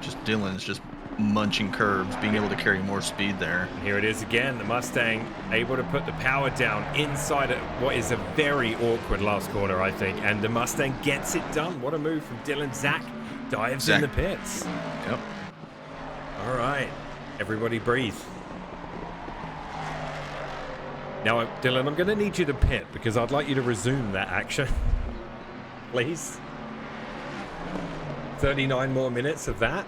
just Dylan's just munching curbs, being able to carry more speed there. And here it is again, the Mustang able to put the power down inside of what is a very awkward last corner, I think. And the Mustang gets it done. What a move from Dylan. Zach dives in the pits. Yep. All right, everybody breathe. Now, Dylan, I'm going to need you to pit because I'd like you to resume that action. Please. 39 more minutes of that.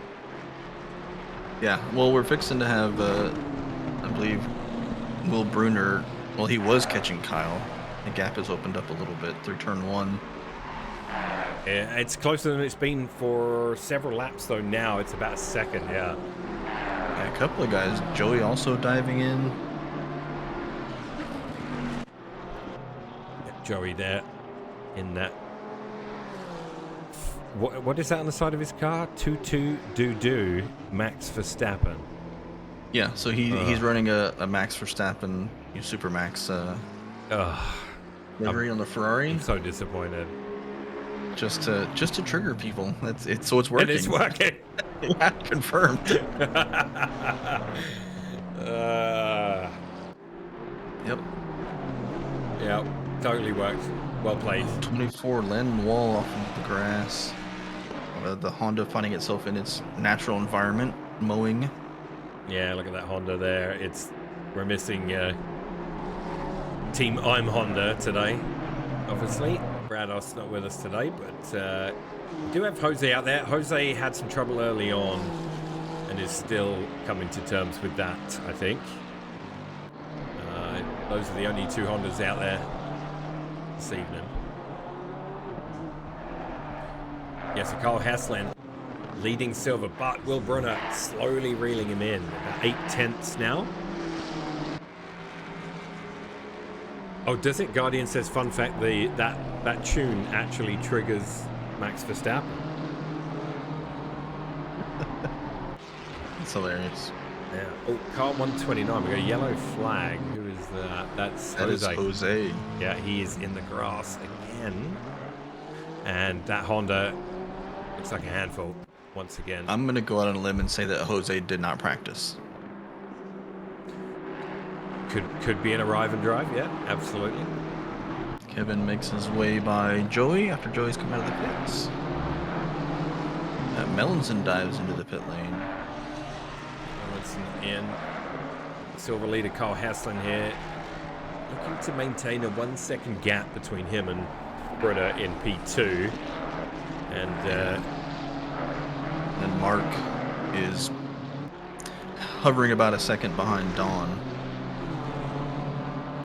Yeah, well, we're fixing to have, I believe, Will Bruner, well, he was catching Kyle. The gap has opened up a little bit through turn one. Yeah, it's closer than it's been for several laps, though. Now it's about a second, yeah. Yeah, a couple of guys. Joey also diving in. Joey there in that. What is that on the side of his car? 2222 Max Verstappen. Yeah, so he's running a Max Verstappen, Super Max livery on the Ferrari. I'm so disappointed. Just to trigger people. So it's working. And it's working. Yeah, confirmed. Yep. Yeah, totally worked. Well played. 24 Len Wall off of the grass. The Honda finding itself in its natural environment, mowing. Yeah, look at that Honda there. We're missing Team I'm Honda today, obviously. Brados not with us today, but we do have Jose out there. Jose had some trouble early on and is still coming to terms with that, I think. Those are the only two Hondas out there this evening. Yes, so Carl Haslan leading Silver, but Will Brunner slowly reeling him in. About 8/10 now. Oh, does it? Guardian says, fun fact, that tune actually triggers Max Verstappen. It's hilarious. Yeah. Oh, car 129. We got a yellow flag. Who is that? That is Jose. Yeah, he is in the grass again. And that Honda looks like a handful once again. I'm going to go out on a limb and say that Jose did not practice. Could be an arrive and drive, yeah, absolutely. Kevin makes his way by Joey after Joey's come out of the pits. Melanson dives into the pit lane. Melanson in. Silver leader Carl Haslan here, looking to maintain a 1 second gap between him and Brunner in P2. And Mark is hovering about a second behind Dawn,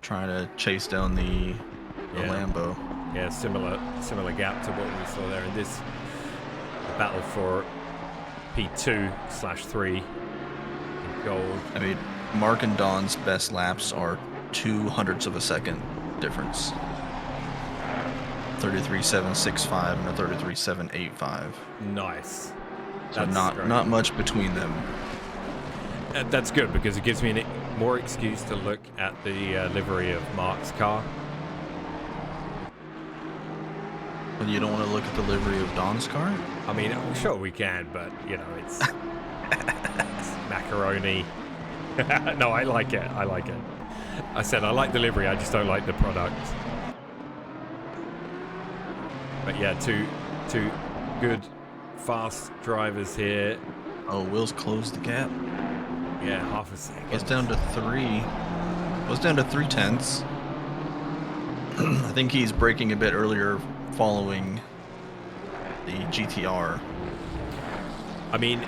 trying to chase down the Lambo. Yeah, similar gap to what we saw there in this battle for P2/3 in gold. I mean, Mark and Dawn's best laps are 0.02 of a second difference. 33.765 and a 33.785. Nice. So not much between them. That's good because it gives me more excuse to look at the livery of Mark's car. But you don't want to look at the livery of Dawn's car? I mean, sure we can, but you know, it's, it's macaroni. No, I like it. I like it. I said I like the livery. I just don't like the product. But yeah, two good, fast drivers here. Oh, Will's closed the gap. Yeah, half a second. It's down to 3. Was down to 0.3. I think he's braking a bit earlier following the GTR. I mean,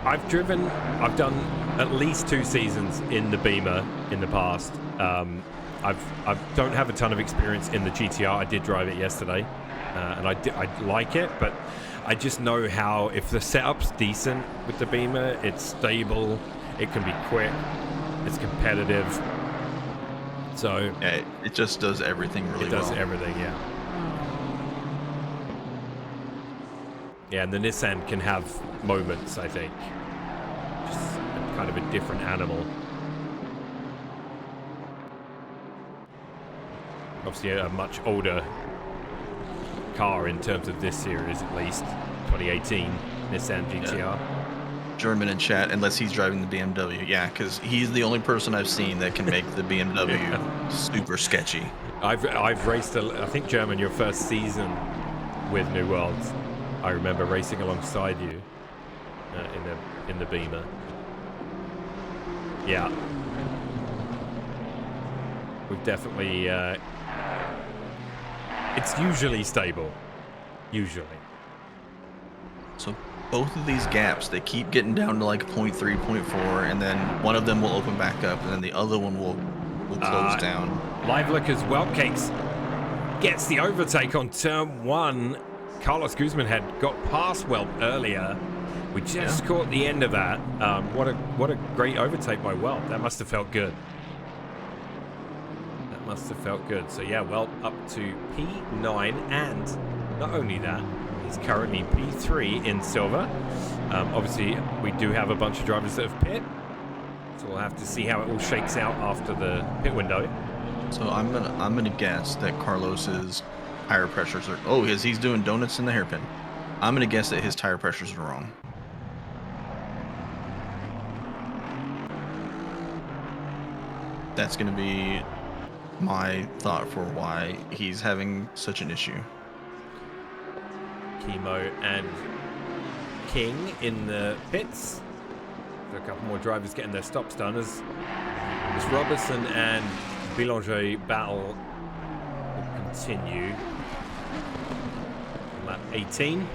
I've done at least 2 seasons in the Beamer in the past. I don't have a ton of experience in the GTR. I did drive it yesterday, and I like it, but I just know how if the setup's decent with the Beamer, it's stable, it can be quick, it's competitive. So yeah, it just does everything really well. It does everything, yeah. Yeah, and the Nissan can have moments, I think. Just kind of a different animal. Obviously a much older car in terms of this series, at least. 2018 Nissan GTR. Yeah. German in chat, unless he's driving the BMW. Yeah, because he's the only person I've seen that can make the BMW super sketchy. I've raced, I think, German, your first season with New Worlds. I remember racing alongside you in the Beamer. Yeah. We've definitely... it's usually stable. Usually. So both of these gaps, they keep getting down to like 0.3, 0.4, and then one of them will open back up, and then the other one will close down. Live Look as well. Cakes gets the overtake on turn 1. Carlos Guzman had got past Welp earlier. We just caught the end of that. What a great overtake by Welp. That must have felt good. That must have felt good. So yeah, Welp up to P9, and not only that, he's currently P3 in silver. Obviously, we do have a bunch of drivers that have pit, so we'll have to see how it all shakes out after the pit window. So I'm gonna guess that Carlos's tire pressures are... Oh, he's doing donuts in the hairpin. I'm gonna guess that his tire pressures are wrong. That's gonna be my thought for why he's having such an issue. Chemo and King in the pits. So a couple more drivers getting their stops done as Robertson and Boulanger battle will continue. Lap 18.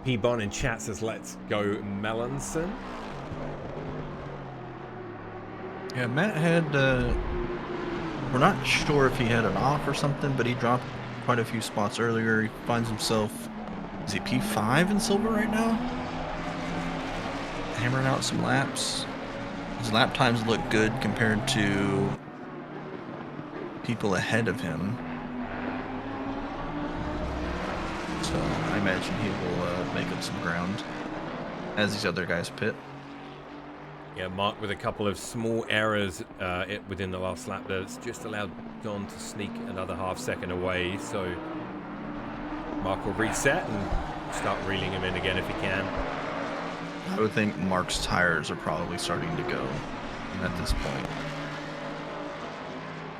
P-Bon in chat says, let's go Melanson. Yeah, Matt had, we're not sure if he had an off or something, but he dropped quite a few spots earlier. He finds himself, is he P5 in silver right now? Hammering out some laps. His lap times look good compared to people ahead of him. So I imagine he will make up some ground as these other guys pit. Yeah, Mark with a couple of small errors within the last lap that's just allowed Don to sneak another half-second away. So Mark will reset and start reeling him in again if he can. I would think Mark's tires are probably starting to go at this point.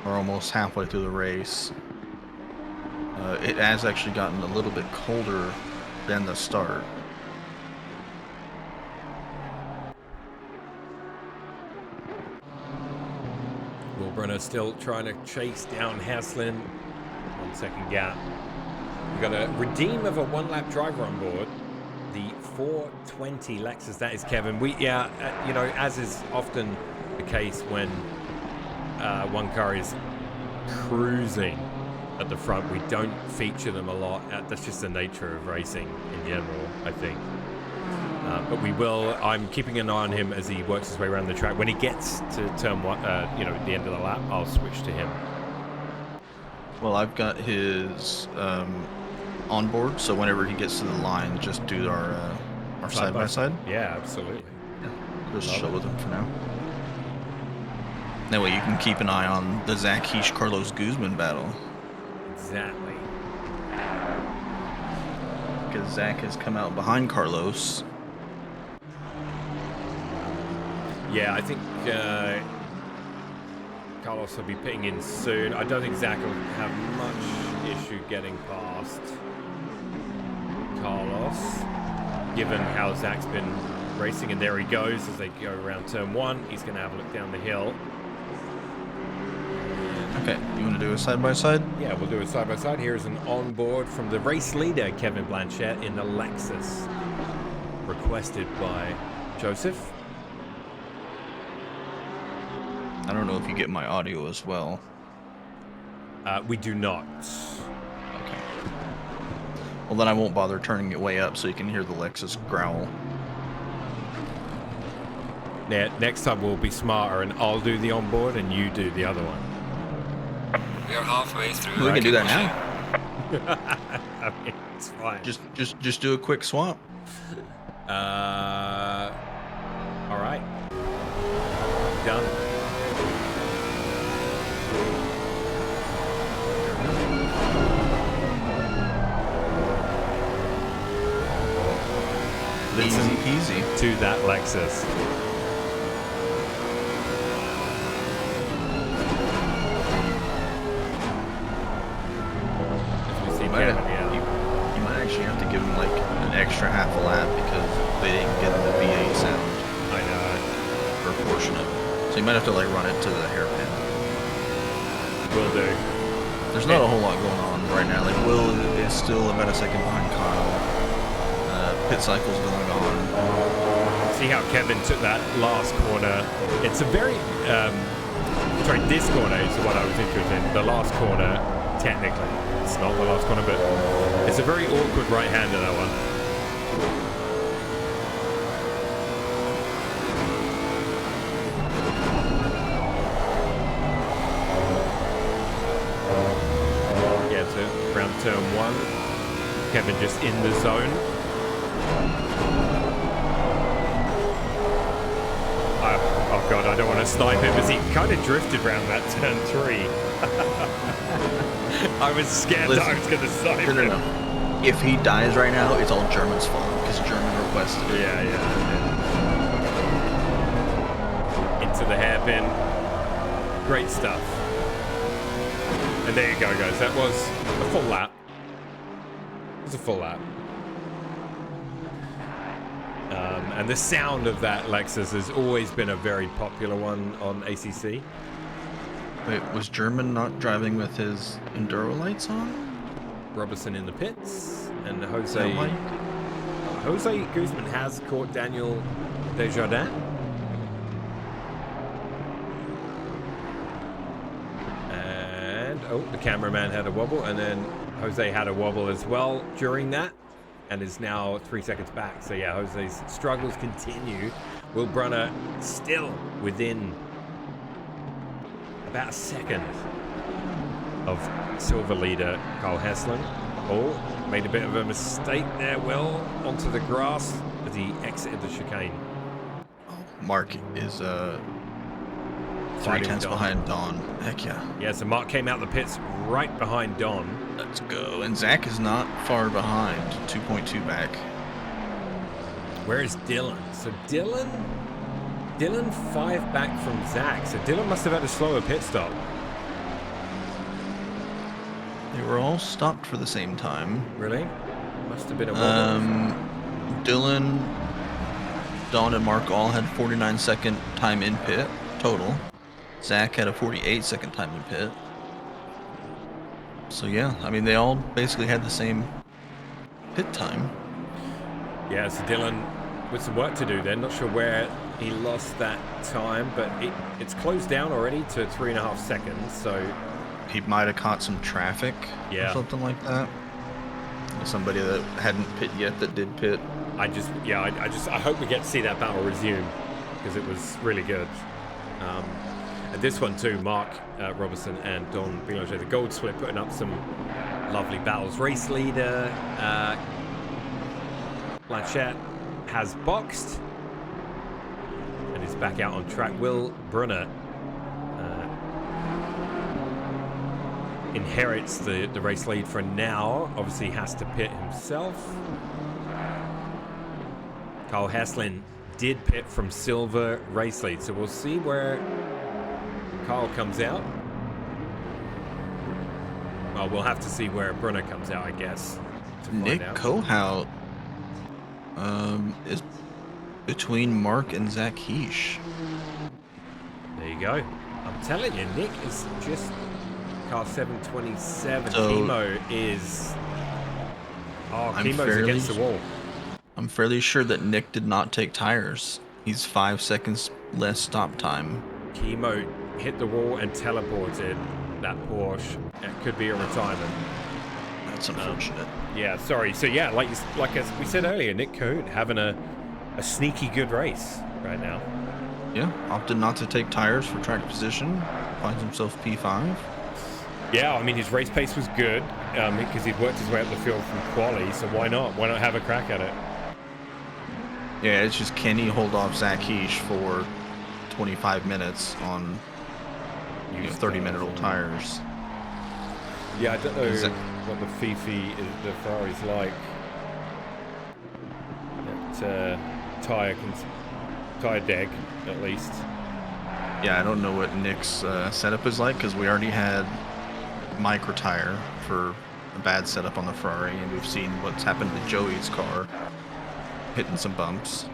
We're almost halfway through the race. It has actually gotten a little bit colder than the start. Wilbrunner still trying to chase down Haslin. 1 second gap. We've got a redeem of a one-lap driver on board. The 420 Lexus, that is Kevin. You know, as is often the case when one car is cruising at the front, we don't feature them a lot. That's just the nature of racing in general, I think. But we will. I'm keeping an eye on him as he works his way around the track. When he gets to turn one, you know, at the end of the lap, I'll switch to him. Well, I've got his on board, so whenever he gets to the line, just do our side by side. Yeah, absolutely. Yeah, just chill with him for now. That way you can keep an eye on the Zach Heish Carlos Guzman battle. Exactly. Because Zach has come out behind Carlos. Yeah, I think Carlos will be pitting in soon. I don't think Zach will have much issue getting past Carlos, given how Zach's been racing. And there he goes as they go around turn 1. He's going to have a look down the hill. Okay, you want to do a side-by-side? Yeah, we'll do a side-by-side. Here's an onboard from the race leader, Kevin Blanchette, in the Lexus, requested by Joseph. I don't know if you get my audio as well. We do not. Okay. Well, then I won't bother turning it way up so you can hear the Lexus growl. Yeah, next time we'll be smarter and I'll do the onboard and you do the other one. We are halfway through. We can do that now. I mean, it's fine. Just do a quick swap. All right. Done. Easy peasy. To that Lexus. You might actually have to give him like an extra half a lap because they didn't get the V8 sound. I know. For a portion of it. So you might have to like run it to the hairpin. Will do. There's not a whole lot going on right now. Like Will is still about a second behind Kyle. Pit cycle's going on. See how Kevin took that last corner. It's a very, sorry, this corner is the one I was interested in. The last corner, technically. It's not the last corner, but it's a very awkward right-hander, that one. Yeah, so around turn 1. Kevin just in the zone. Oh god, I don't want to snipe him as he kind of drifted around that turn 3. I was scared that I was going to snipe him. No. If he dies right now, it's all German's fault because German requested it. Yeah. Into the hairpin. Great stuff. And there you go, guys. That was a full lap. It was a full lap. And the sound of that Lexus has always been a very popular one on ACC. Wait, was German not driving with his Enduro lights on? Robertson in the pits, and Is that why? Jose Guzman has caught Daniel Desjardins. And, oh, the cameraman had a wobble, and then Jose had a wobble as well during that, and is now 3 seconds back. So yeah, Jose's struggles continue. Will Brunner still within about a second of silver leader Carl Heslin. Oh, made a bit of a mistake there. Well, onto the grass as he exited the chicane. Mark is 3 Fighting tenths Don. behind Don. Heck yeah. Yeah, so Mark came out the pits right behind Don. Let's go. And Zach is not far behind. 2.2 back. Where is Dylan? So Dylan 5 back from Zach. So Dylan must have had a slower pit stop. They were all stopped for the same time. Really? Must have been a wobble. Dylan, Don, and Mark all had 49-second time in pit total. Zach had a 48-second time in pit. So yeah, I mean, they all basically had the same pit time. Yeah, so Dylan with some work to do then. Not sure where he lost that time, but it's closed down already to 3.5 seconds. So He might have caught some traffic Yeah. or something like that. Somebody that hadn't pit yet that did pit. I hope we get to see that battle resume because it was really good. And this one too, Mark Robertson and Don Boulanger, the gold split, putting up some lovely battles. Race leader Blanchette has boxed and is back out on track. Will Brunner inherits the race lead for now. Obviously has to pit himself. Carl Heslin did pit from silver race lead, so we'll see where Carl comes out. Well, we'll have to see where Brunner comes out, I guess. To find Nick out. Kohout is between Mark and Zach Heish. There you go. I'm telling you, Nick is just car 727. So, Chemo is... Oh, I'm Chemo's fairly- against the wall. I'm fairly sure that Nick did not take tires. He's 5 seconds less stop time. Chemo hit the wall and teleported that Porsche. It could be a retirement. That's unfortunate. Yeah, sorry. So yeah, like as we said earlier, Nick Coon having a sneaky good race right now. Yeah, opted not to take tires for track position. Finds himself P5. Yeah, I mean his race pace was good because he'd worked his way up the field from quali. So why not? Why not have a crack at it? Yeah, it's just can he hold off Zach Heish for 25 minutes on 30-minute old tires? Yeah, I don't know Is it- what the Fifi is, the Ferrari's like. Tire deg, at least. Yeah, I don't know what Nick's setup is like because we already had micro tire for a bad setup on the Ferrari, and we've seen what's happened to Joey's car, hitting some bumps.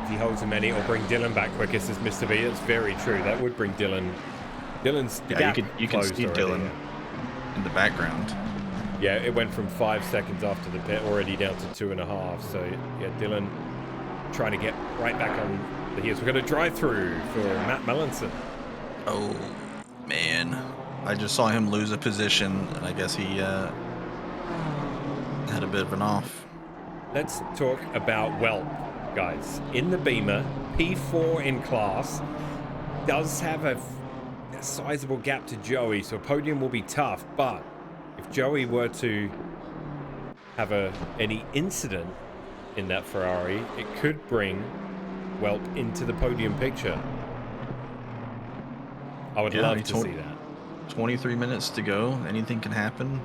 If he holds him any, it'll bring Dylan back quicker, says Mr. B. That's very true. That would bring Dylan. Dylan's the Yeah, gap you can closed see already, Dylan in the background. Yeah, it went from 5 seconds after the pit already down to 2.5. So yeah, Dylan trying to get right back on the heels. We're going to drive through for Matt Melanson. Oh man, I just saw him lose a position, and I guess he had a bit of an off. Let's talk about Welp, guys. In the Beamer, P4 in class, does have a sizable gap to Joey, so a podium will be tough. But if Joey were to have any incident in that Ferrari, it could bring Welp into the podium picture. I would love to see that. 23 minutes to go. Anything can happen.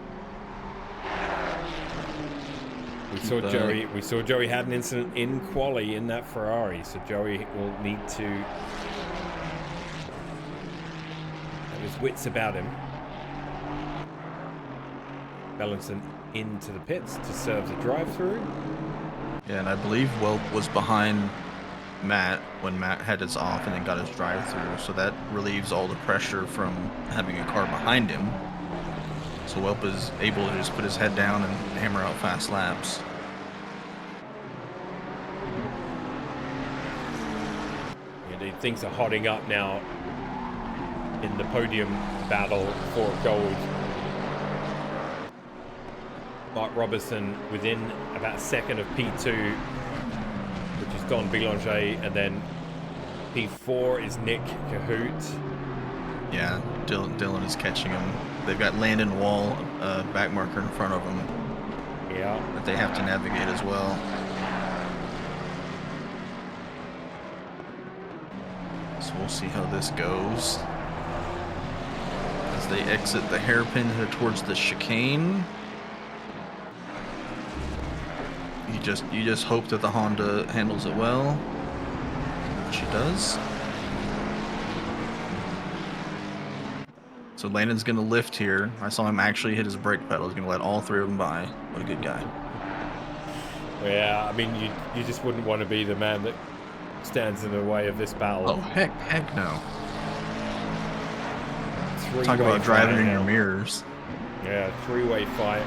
We saw Joey had an incident in quali in that Ferrari, so Joey will need to his wits about him. Bellinson into the pits to serve the drive-through. Yeah, and I believe Welp was behind Matt when Matt had his off and then got his drive-through, so that relieves all the pressure from having a car behind him. So Welp is able to just put his head down and hammer out fast laps. Indeed, things are hotting up now in the podium battle for gold. Mark Robertson within about a second of P2, which is Don Boulanger, and then P4 is Nick Cahoot. Yeah, Dylan is catching him. They've got Landon Wall, back marker in front of them. Yeah. That they have to navigate as well. So we'll see how this goes. As they exit the hairpin towards the chicane. You just hope that the Honda handles it well. She does. So Landon's gonna lift here. I saw him actually hit his brake pedal. He's gonna let all three of them by. What a good guy. Yeah, I mean, you just wouldn't want to be the man that stands in the way of this battle. Oh heck no. Talk about driving in your mirrors. Yeah, three-way fight.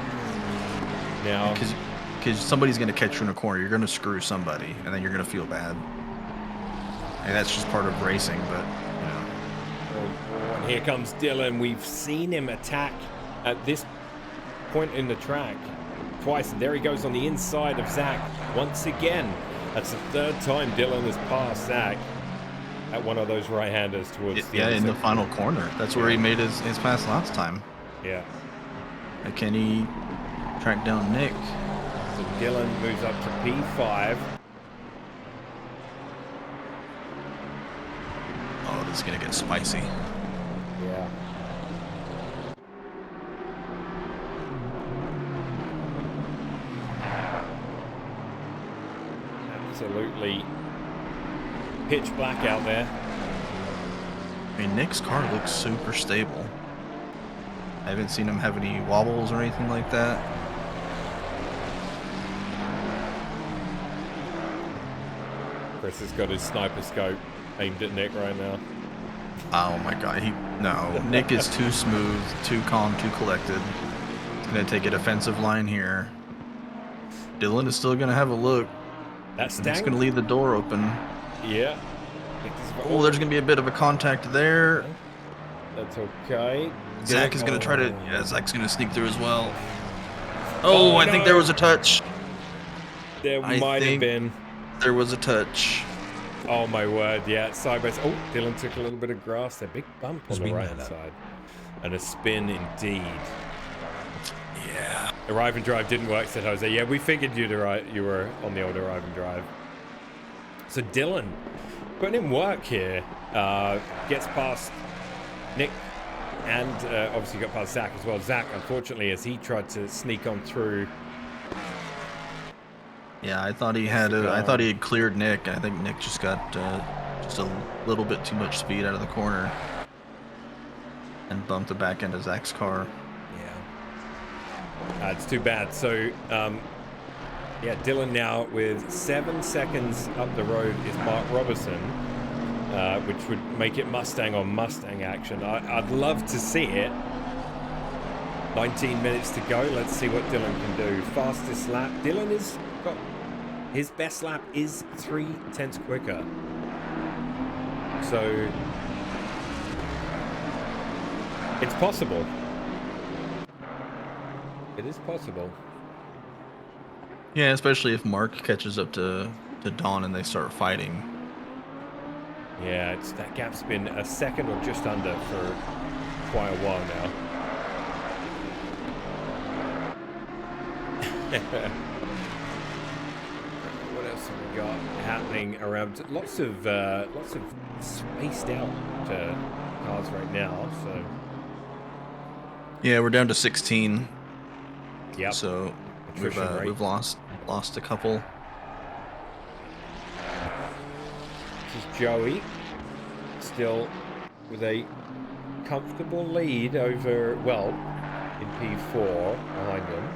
Now, because somebody's gonna catch you in a corner. You're gonna screw somebody, and then you're gonna feel bad. And that's just part of racing, but you know. And here comes Dylan. We've seen him attack at this point in the track twice, and there he goes on the inside of Zach once again. That's the third time Dylan has passed Zach at one of those right-handers towards the in the final corner. That's where he made his pass last time. Yeah. And can he track down Nick? So Dylan moves up to P5. Oh, this is gonna get spicy. Yeah. Absolutely pitch black out there. I mean, Nick's car looks super stable. I haven't seen him have any wobbles or anything like that. Chris has got his sniper scope aimed at Nick right now. Oh my god, no. Nick is too smooth, too calm, too collected. He's gonna take a defensive line here. Dylan is still gonna have a look. That's Nick's gonna leave the door open. Yeah. Oh, there's gonna be a bit of a contact there. That's okay. Zach is gonna try to. Yeah, Zach's gonna sneak through as well. Oh, I think there was a touch. There might have been. There was a touch. Oh my word, yeah, side by side. Oh, Dylan took a little bit of grass there. Big bump on the right hand side. And a spin indeed. Yeah. Arrive and drive didn't work, said Jose. Yeah, we figured you were on the old arrive and drive. So Dylan putting in work here. Gets past Nick and obviously got past Zach as well. Zach, unfortunately, as he tried to sneak on through. Yeah, I thought he had cleared Nick. I think Nick just got just a little bit too much speed out of the corner and bumped the back end of Zach's car. Yeah, it's too bad. So, yeah, Dylan now with 7 seconds up the road is Mark Robertson, which would make it Mustang on Mustang action. I'd love to see it. 19 minutes to go. Let's see what Dylan can do. Fastest lap. Dylan has got his best lap is 0.3 quicker. So it's possible. It is possible. Yeah, especially if Mark catches up to Don and they start fighting. Yeah, that gap's been a second or just under for quite a while now. What else have we got happening around? Lots of spaced out cars right now. So yeah, we're down to 16. Yeah. So we've lost a couple. This is Joey, still with a comfortable lead over, well, in P4 behind them.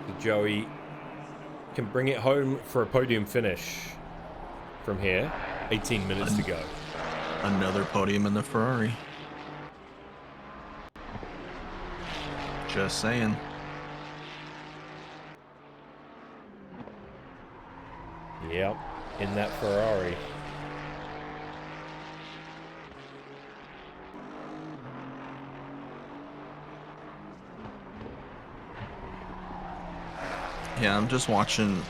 So Joey can bring it home for a podium finish from here. 18 minutes to go. Another podium in the Ferrari. Just saying. Yep, in that Ferrari. Yeah, I'm just watching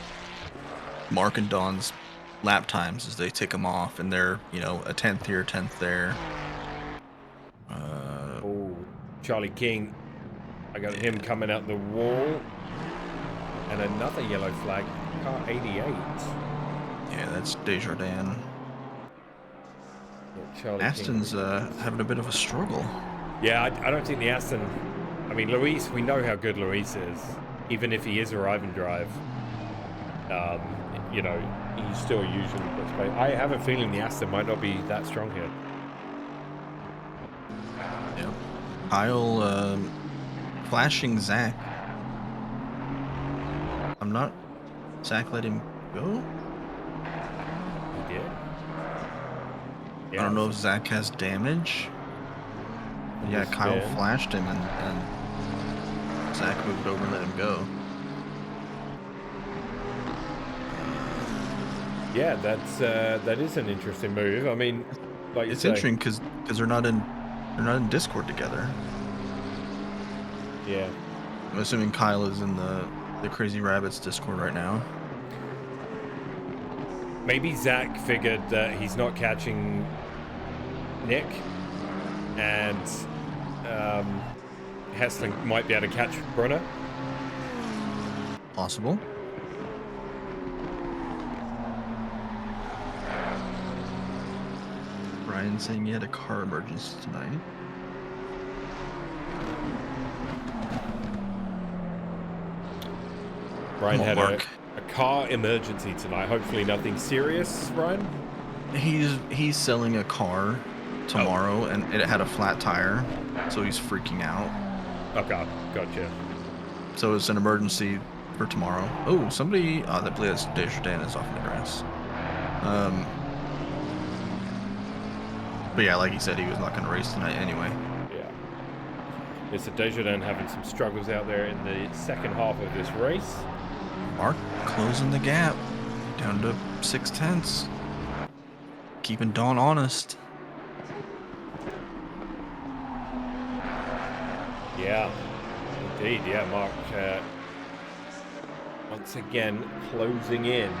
Mark and Don's lap times as they tick them off, and they're, you know, a 10th here, 10th there. Oh, Charlie King. I got him coming out the wall. And another yellow flag, car 88. Yeah, that's Desjardins. Yeah, Charlie Aston's King. having a bit of a struggle. Yeah, I don't think the Aston... I mean, Luis, we know how good Luis is. Even if he is arrive and drive. You know, he still usually puts play. I have a feeling the Aston might not be that strong here. Yep. Kyle flashing Zach. I'm not... Zach let him go? He did. I don't know if Zach has damage. Yeah, Kyle flashed him and Zach moved over and let him go. Yeah, that is an interesting move. I mean, like it's interesting because they're not in Discord together. Yeah. I'm assuming Kyle is in the Crazy Rabbits Discord right now. Maybe Zach figured that he's not catching Nick, and Hessling might be able to catch Brunner. Possible. Ryan saying he had a car emergency tonight. Ryan had a car emergency tonight. Hopefully nothing serious, Ryan? He's selling a car tomorrow, and it had a flat tire, so he's freaking out. Okay, gotcha. So it's an emergency for tomorrow. Oh, somebody... I believe that's Desjardins is off in the grass. But yeah, like he said, he was not going to race tonight anyway. Yeah. It's a Desjardins having some struggles out there in the second half of this race. Mark closing the gap down to 6/10. Keeping Don honest. Yeah, indeed. Yeah, Mark once again closing in.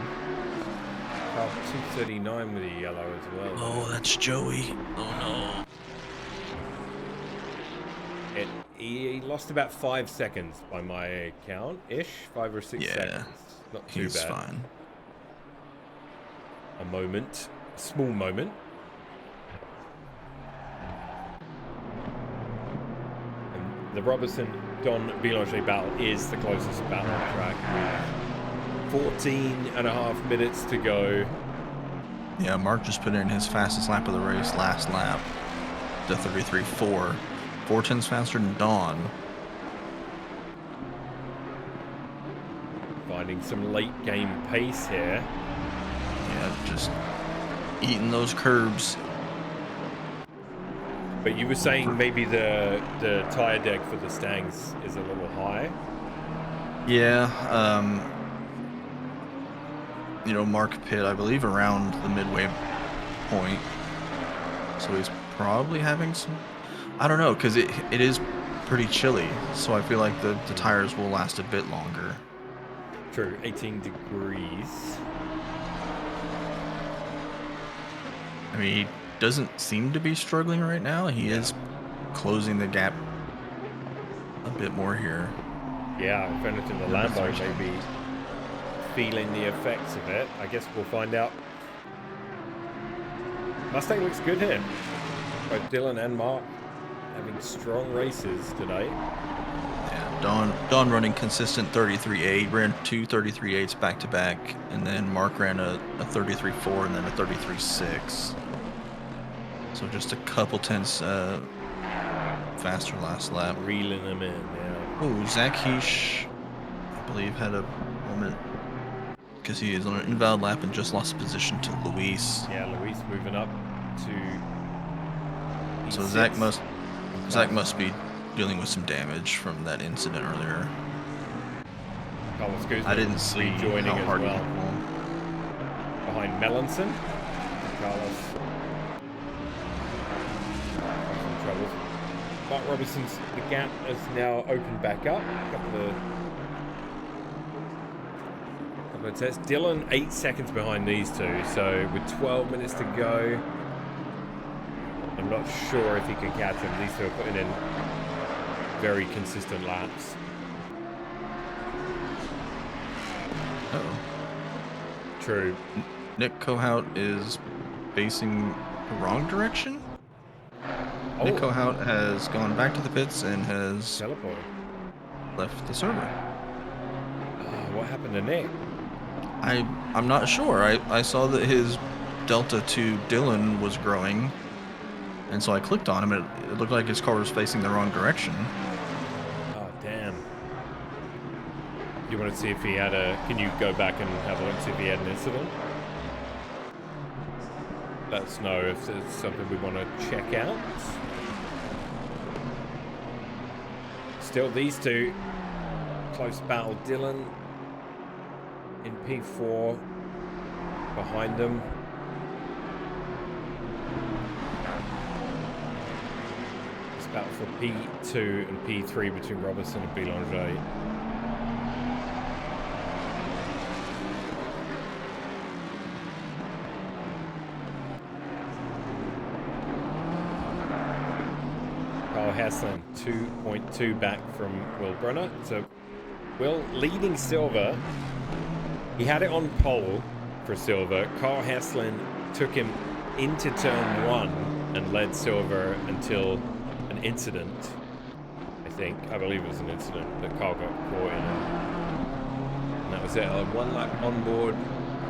Car 239 with a yellow as well. Oh, that's Joey. Oh no. He lost about 5 seconds by my count, 5 or 6 seconds. Not too bad. He's fine. A moment, a small moment. And the Robertson Don Belanger battle is the closest battle on track. 14 and a half minutes to go. Yeah, Mark just put in his fastest lap of the race last lap to 33.4. 4 tenths faster than Don. Finding some late game pace here. Yeah, just eating those curbs. But you were saying maybe the tire deck for the Stangs is a little high. Yeah, you know, Mark pit, I believe, around the midway point. So he's probably having some... I don't know, because it is pretty chilly. So I feel like the tires will last a bit longer. True, 18 degrees. I mean, he doesn't seem to be struggling right now. He is closing the gap a bit more here. Yeah, if anything, the Lambo may be feeling the effects of it. I guess we'll find out. Mustang looks good here. Both Dylan and Mark having strong races today. Yeah, Don running consistent 33.8, ran 2 33.8s back to back, and then Mark ran a 33.4 and then a 33.6. So just a couple tenths faster last lap. Reeling them in, yeah. Oh, Zach Heish, I believe, had a moment because he is on an invalid lap and just lost position to Luis. Yeah, Luis moving up to So E6. Zach must be dealing with some damage from that incident earlier. Carlos Guzman I didn't see rejoining how hard as he well. hit the ball. Behind Melanson. Carlos. Some troubles. Mark Robinson's, the gap has now opened back up. A couple of tests. Dylan 8 seconds behind these two, so with 12 minutes to go, I'm not sure if he can catch them. These two are putting in very consistent laps. Uh-oh. True. Nick Kohout is facing the wrong direction. Oh, Nick Kohout has gone back to the pits and has teleport. left the server. What happened to Nick? I'm not sure. I saw that his delta to Dylan was growing, and so I clicked on him, and it looked like his car was facing the wrong direction. Oh, damn. You want to see if he had a... Can you go back and have a look and see if he had an incident? Let us know if it's something we want to check out. Still, these two. Close battle. Dylan in P4. Behind them. It's battle for P2 and P3 between Robertson and Boulanger. Haslam 2.2 back from Will Brunner. So Will leading Silver. He had it on pole for Silver. Carl Haslin took him into turn 1 and led Silver until an incident. I believe it was an incident that Carl got caught in. And that was it. One lap on board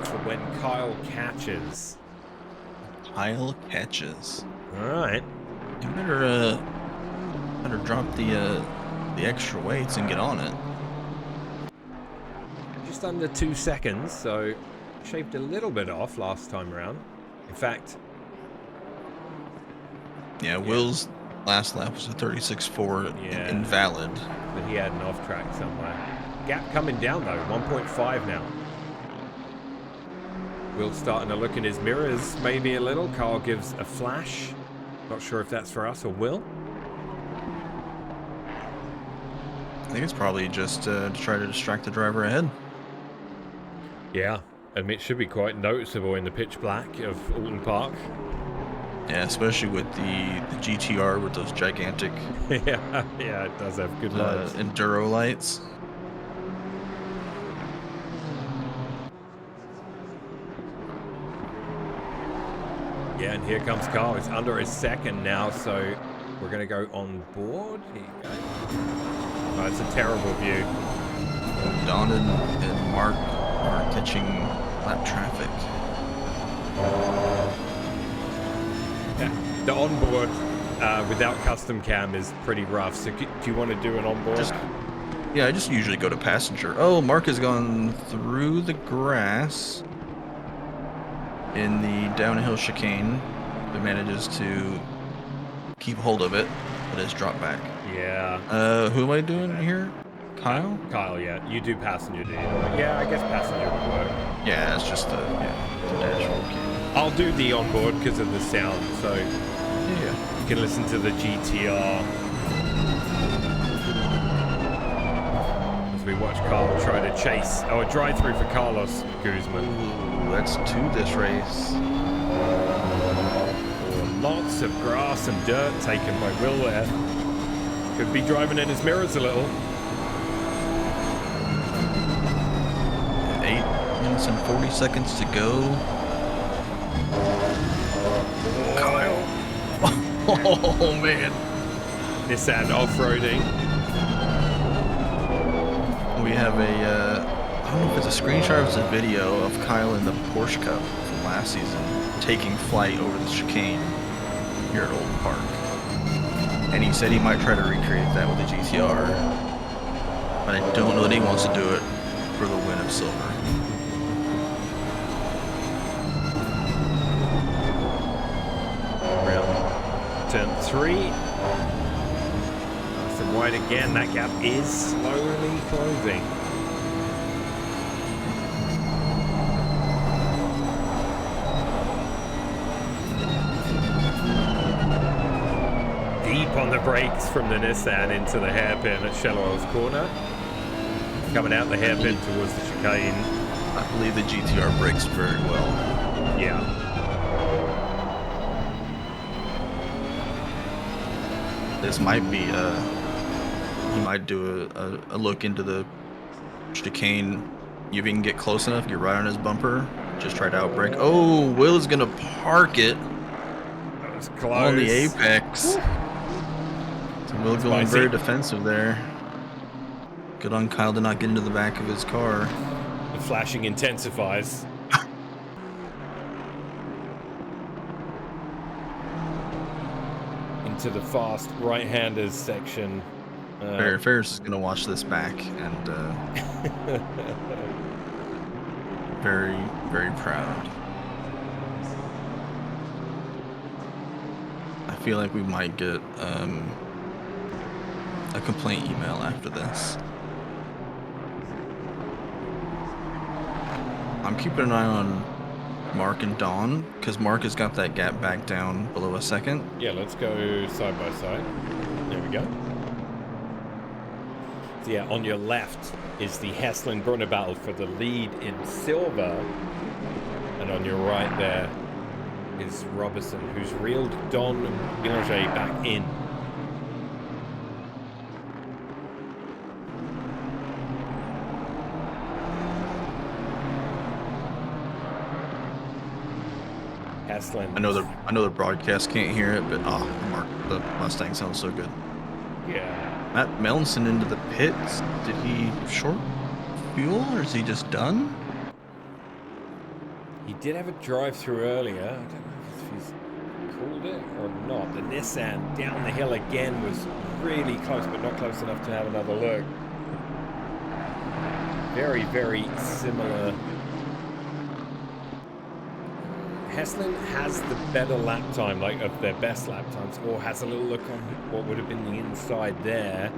for when Kyle catches. Kyle catches. All right. You better drop the extra weights and get on it. Just under 2 seconds, so shaved a little bit off last time around. In fact, yeah. Will's last lap was a 36.4 invalid. But he had an off track somewhere. Gap coming down though, 1.5 now. Will's starting to look in his mirrors maybe a little. Carl gives a flash. Not sure if that's for us or Will. I think it's probably just to try to distract the driver ahead. Yeah, I mean, it should be quite noticeable in the pitch black of Oulton Park. Yeah, especially with the GTR with those gigantic yeah, it does have good lights. enduro lights. Yeah, and here comes Carl. He's under his second now, so we're going to go on board. Here you go. Oh, it's a terrible view. Don and Mark are catching lap traffic. Yeah, the onboard without custom cam is pretty rough. So do you want to do an onboard? I just usually go to passenger. Oh, Mark has gone through the grass in the downhill chicane, but manages to keep hold of it, but it's dropped back. Yeah. Who am I doing here? Kyle? Kyle, yeah. You do passenger, do you? Yeah, I guess passenger would work. Yeah, it's just the dashboard. I'll do the onboard because of the sound, so Yeah. you can listen to the GTR. As we watch Carl try to chase. Oh, a drive-through for Carlos Guzman. Ooh, that's 2 this race. Lots of grass and dirt taken by Will there. Could be driving in his mirrors a little. 8 minutes and 40 seconds to go. Kyle. Oh, man. Nissan off-roading. We have I don't know if it's a screenshot or it's a video of Kyle in the Porsche Cup from last season taking flight over the chicane. here at Oulton Park. And he said he might try to recreate that with a GTR. But I don't know that he wants to do it for the win of silver. Round turn 3. Nice and wide again. That gap is slowly closing. Deep on the brakes from the Nissan into the hairpin at Shellwell's corner. Coming out the hairpin towards the chicane. I believe the GTR brakes very well. Yeah. This might be he might do a look into the chicane. If he can get close enough, get right on his bumper, just try to outbrake. Oh, Will is gonna park it That was close. on the apex. So Will going very defensive there. Good on Kyle to not get into the back of his car. The flashing intensifies. Into the fast right-handers section. Ferris is going to watch this back and very, very proud. I feel like we might get a complaint email after this. I'm keeping an eye on Mark and Dawn because Mark has got that gap back down below a second. Yeah, let's go side by side. There we go. So yeah, on your left is the Heslin-Brunner battle for the lead in silver. And on your right there is Robertson, who's reeled Don Bilanger back in. Heslin. I know the broadcast can't hear it, but Mark, the Mustang sounds so good. Yeah. Matt Melanson into the pits. Did he short fuel or is he just done? He did have a drive-through earlier. I don't know if he's called it or not. The Nissan down the hill again was really close, but not close enough to have another look. Very, very similar. Heslin has the better lap time, like of their best lap times, or has a little look on what would have been the inside there.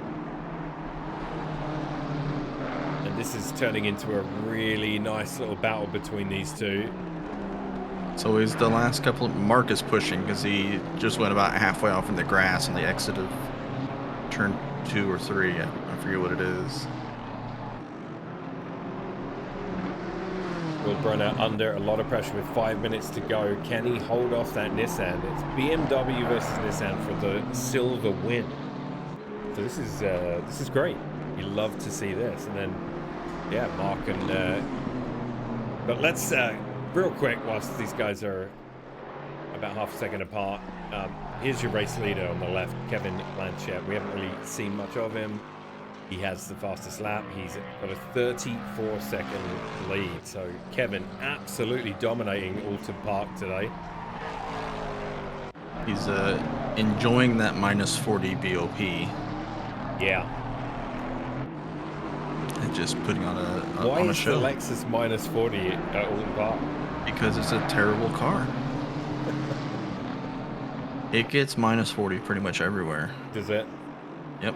And this is turning into a really nice little battle between these two. It's always the last couple of Mark is pushing because he just went about halfway off in the grass on the exit of turn 2 or 3. I forget what it is. Will Brunner under a lot of pressure with 5 minutes to go. Can he hold off that Nissan? It's BMW versus Nissan for the silver win. So this is great. You love to see this. And then, yeah, Mark and... but let's, real quick, whilst these guys are about half a second apart, here's your race leader on the left, Kevin Blanchett. We haven't really seen much of him. He has the fastest lap. He's got a 34-second lead. So Kevin absolutely dominating Oulton Park today. He's enjoying that minus 40 BOP. Yeah. And just putting on a Why on a is show. the Lexus minus 40 at Oulton Park? Because it's a terrible car. It gets minus 40 pretty much everywhere. Does it? Yep.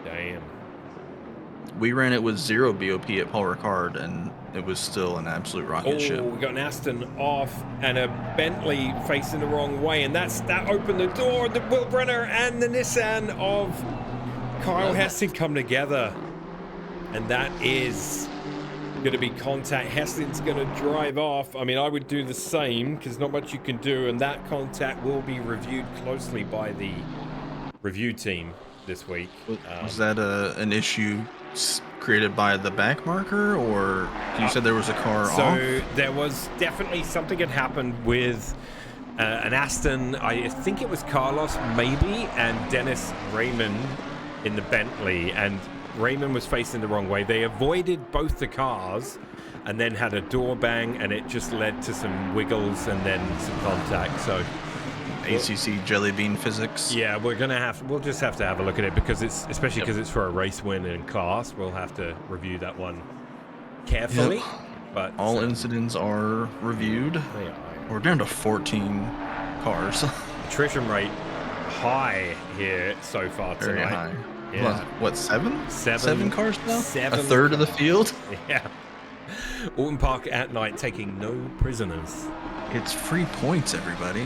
Damn. We ran it with 0 BOP at Paul Ricard, and it was still an absolute rocket ship. We got an Aston off and a Bentley facing the wrong way, and that opened the door. The Will Brenner and the Nissan of Kyle Heston come together, and that is going to be contact. Heston's going to drive off. I mean, I would do the same because not much you can do, and that contact will be reviewed closely by the review team this week. Was that an issue created by the back marker, or you said there was a car off? So there was definitely something had happened with an Aston. I think it was Carlos maybe, and Dennis Raymond in the Bentley, and Raymond was facing the wrong way. They avoided both the cars and then had a door bang, and it just led to some wiggles and then some contact. So ACC jelly bean physics. Yeah, we'll just have to have a look at it because especially because it's for a race win in class. We'll have to review that one carefully. Yep. But all incidents are reviewed. They are. We're down to 14 cars. Attrition rate high here so far tonight. Very high. Yeah. What, seven? Seven Cars now? Seven. A third of the field? Yeah. Oulton Park at night taking no prisoners. It's free points, everybody.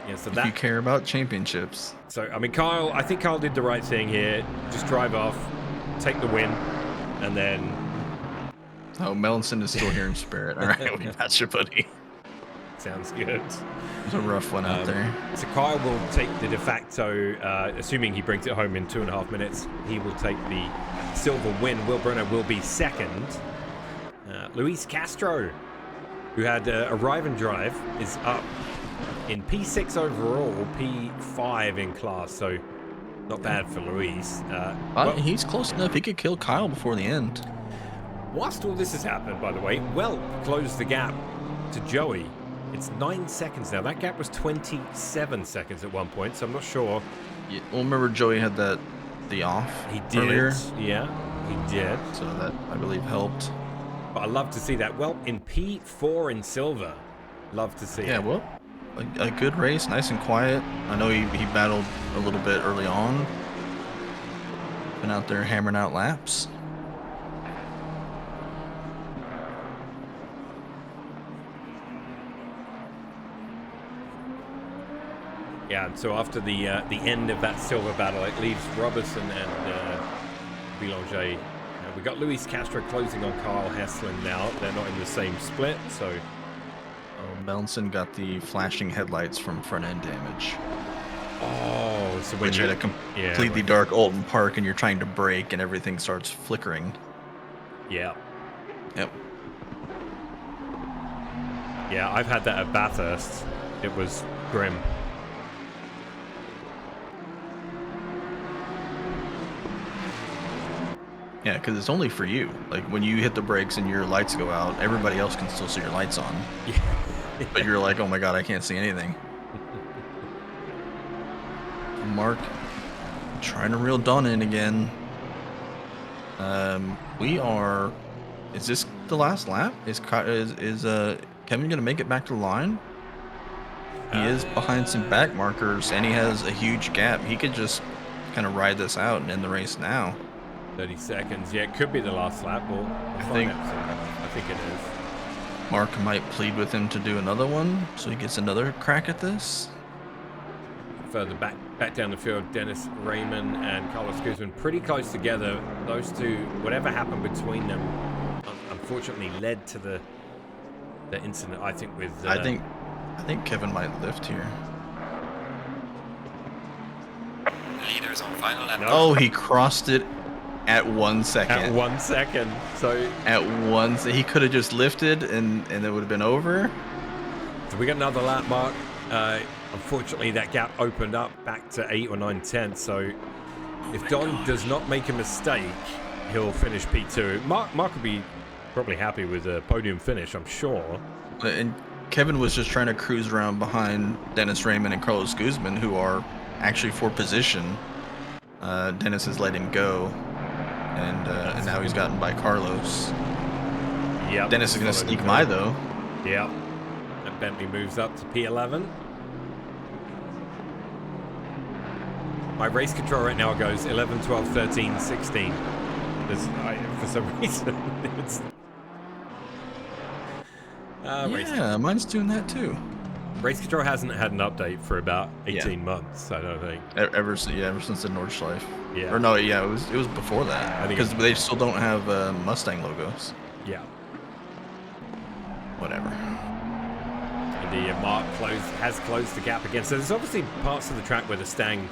Yeah, so if you care about championships. So, I mean, I think Kyle did the right thing here. Just drive off, take the win, and then... Oh, Melanson is still here in spirit. All right, we got you, buddy. Sounds good. It's a rough one out there. So Kyle will take the de facto, assuming he brings it home in 2.5 minutes, he will take the silver win. Will Brunner will be second. Luis Castro, who had a arrive and drive, is up in P6 overall, P5 in class, so not bad for Luis. Well, he's close enough. He could kill Kyle before the end. Whilst all this has happened, by the way, well closed the gap to Joey. It's 9 seconds now. That gap was 27 seconds at one point, so I'm not sure. Yeah, well, remember Joey had the off He did. earlier? Yeah, he did. So that, I believe, helped. But I love to see that. Well, in P4 in silver. Love to see it. Yeah, well, a good race, nice and quiet. I know he battled a little bit early on. Been out there hammering out laps. Yeah, and so after the end of that silver battle, it leaves Robertson and Boulanger. We got Luis Castro closing on Kyle Heslin now. They're not in the same split, so... Melanson got the flashing headlights from front end damage. Oh, so when Which you're at a completely dark Oulton Park and you're trying to brake and everything starts flickering. Yeah. Yep. Yeah, I've had that at Bathurst. It was grim. Yeah, because it's only for you. Like, when you hit the brakes and your lights go out, everybody else can still see your lights on. Yeah. But you're like, oh my god, I can't see anything. Mark trying to reel Dawn in again. We are... Is this the last lap? Is Kevin gonna make it back to the line? He is behind some back markers, and he has a huge gap. He could just kind of ride this out and end the race now. 30 seconds. Yeah, it could be the last lap. We'll find out soon. I think it is. Mark might plead with him to do another one, so he gets another crack at this. Further back down the field, Dennis Raymond and Carlos Guzman pretty close together. Those two, whatever happened between them, unfortunately led to the incident. I think with. I think Kevin might lift here. Leaders on final lap. No. Oh, he crossed it at 1 second. At 1 second. So at once, he could have just lifted and it would have been over. So we got another lap mark. Unfortunately, that gap opened up back to 8 or 9 tenths. So if Don does not make a mistake, he'll finish P2. Mark will be probably happy with a podium finish, I'm sure. And Kevin was just trying to cruise around behind Dennis Raymond and Carlos Guzman, who are actually for position. Dennis has let him go, and now he's gotten by Carlos. Yep. Dennis is going to sneak by, though. Yep. And Bentley moves up to P11. My race control right now goes 11, 12, 13, 16. For some reason, it's... yeah, mine's doing that too. Race control hasn't had an update for about 18 months, I don't think. Ever since the Nordschleife. Yeah. Or no, yeah, it was before that. Because they still don't have Mustang logos. Yeah. Whatever. And the Mark has closed the gap again. So there's obviously parts of the track where the Stang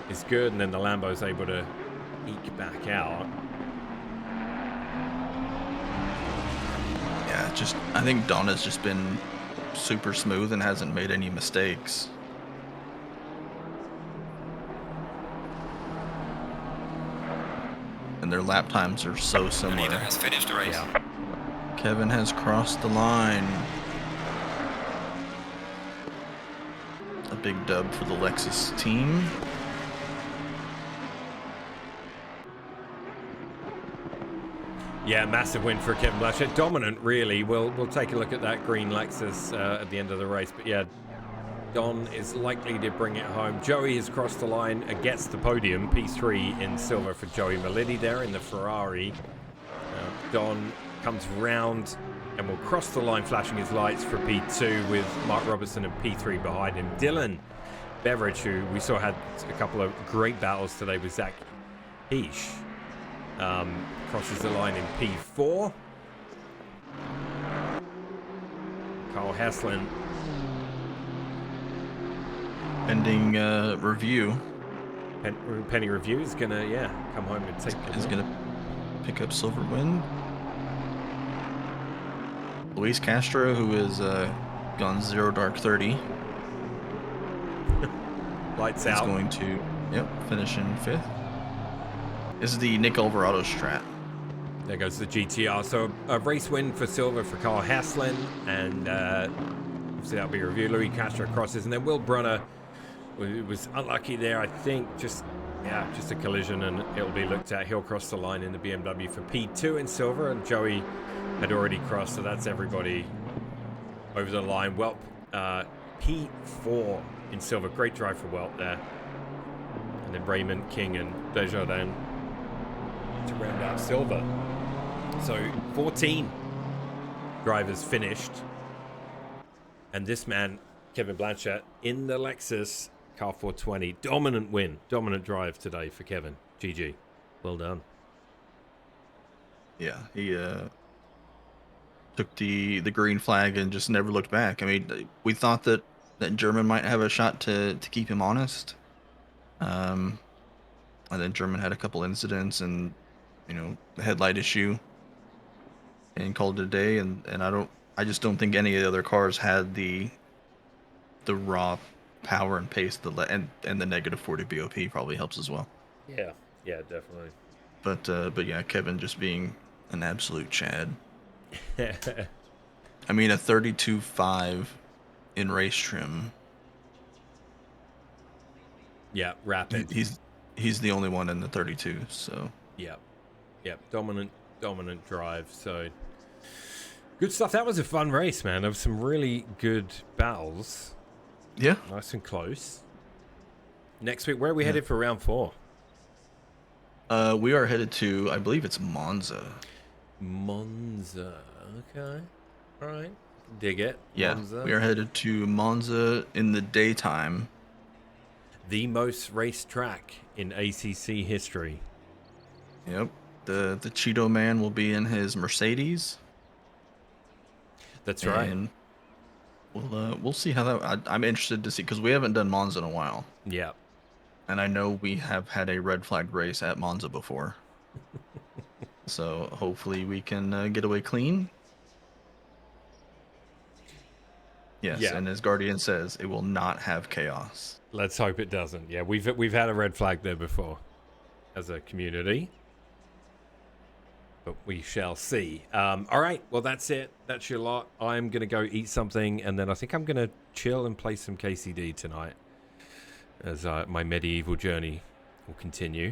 is good, and then the Lambo's able to eke back out. Yeah, I think Don has just been super smooth and hasn't made any mistakes. And their lap times are so similar. The leader has finished the race. Yeah. Kevin has crossed the line. big dub for the Lexus team. Yeah, massive win for Kevin Blanchett. Dominant, really. We'll take a look at that green Lexus at the end of the race. But yeah, Don is likely to bring it home. Joey has crossed the line and gets the podium. P3 in silver for Joey Melidi there in the Ferrari. Don comes round and will cross the line, flashing his lights for P2 with Mark Robertson and P3 behind him. Dylan Beveridge, who we saw had a couple of great battles today with Zach Heish, crosses the line in P4. Carl Haslin. Pending review. Penny Review is going to, come home and take it. Is going to pick up silver win. Luis Castro, who is gone 0 dark 30. Lights He's out. going to, finish in 5th. This is the Nick Alvarado strat. There goes the GTR. So a race win for silver for Carl Haslin, and obviously that'll be a review. Louis Castro crosses, and then Will Brunner was unlucky there, I think. Just a collision, and it'll be looked at. He'll cross the line in the BMW for P2 in silver, and Joey had already crossed, so that's everybody over the line. Welp, P4 in silver. Great drive for Welp there. And then Raymond, King, and Desjardins to round out silver. So 14 drivers finished. And this man, Kevin Blanchett, in the Lexus Car 420. Dominant win. Dominant drive today for Kevin. GG. Well done. Yeah, he took the green flag and just never looked back. I mean, we thought that German might have a shot to keep him honest. And then German had a couple incidents and, the headlight issue, and called it a day. And I just don't think any of the other cars had the raw power and pace, and the negative 40 BOP probably helps as well. Yeah, definitely. But yeah, Kevin just being an absolute Chad. I mean, a 32.5 in race trim. Yeah, rapid. He's the only one in the 32, so. Yep. Dominant drive. So good stuff. That was a fun race, man. There was some really good battles. Yeah. Nice and close. Next week, where are we headed for round 4? We are headed to, I believe it's Monza. Okay. All right. Dig it. Yeah. Monza. We are headed to Monza in the daytime. The most raced track in ACC history. Yep. The Cheeto Man will be in his Mercedes. That's right. And we'll see how that. I'm interested to see, because we haven't done Monza in a while. Yeah. And I know we have had a red flag race at Monza before. So hopefully we can get away clean. Yes, Yeah. And as Guardian says, it will not have chaos. Let's hope it doesn't. Yeah, we've had a red flag there before as a community. But we shall see. All right, well, that's it. That's your lot. I'm going to go eat something, and then I think I'm going to chill and play some KCD tonight as my medieval journey will continue.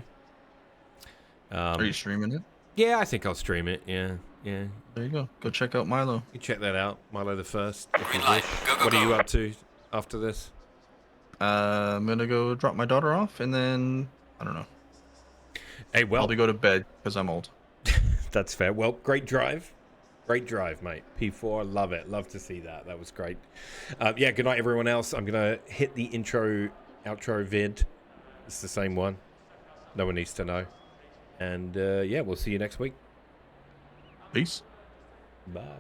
Are you streaming it? Yeah, I think I'll stream it. Yeah. There you go. Go check out Milo. You check that out, Milo the First. Green light. Go, What go. are you up to after this? I'm going to go drop my daughter off, and then, I don't know. Hey, well, Probably go to bed, because I'm old. that's fair. Well, great drive. Great drive, mate. P4, love it. Love to see that. That was great. Yeah, good night, everyone else. I'm going to hit the outro vid. It's the same one. No one needs to know. And, yeah, we'll see you next week. Peace. Bye.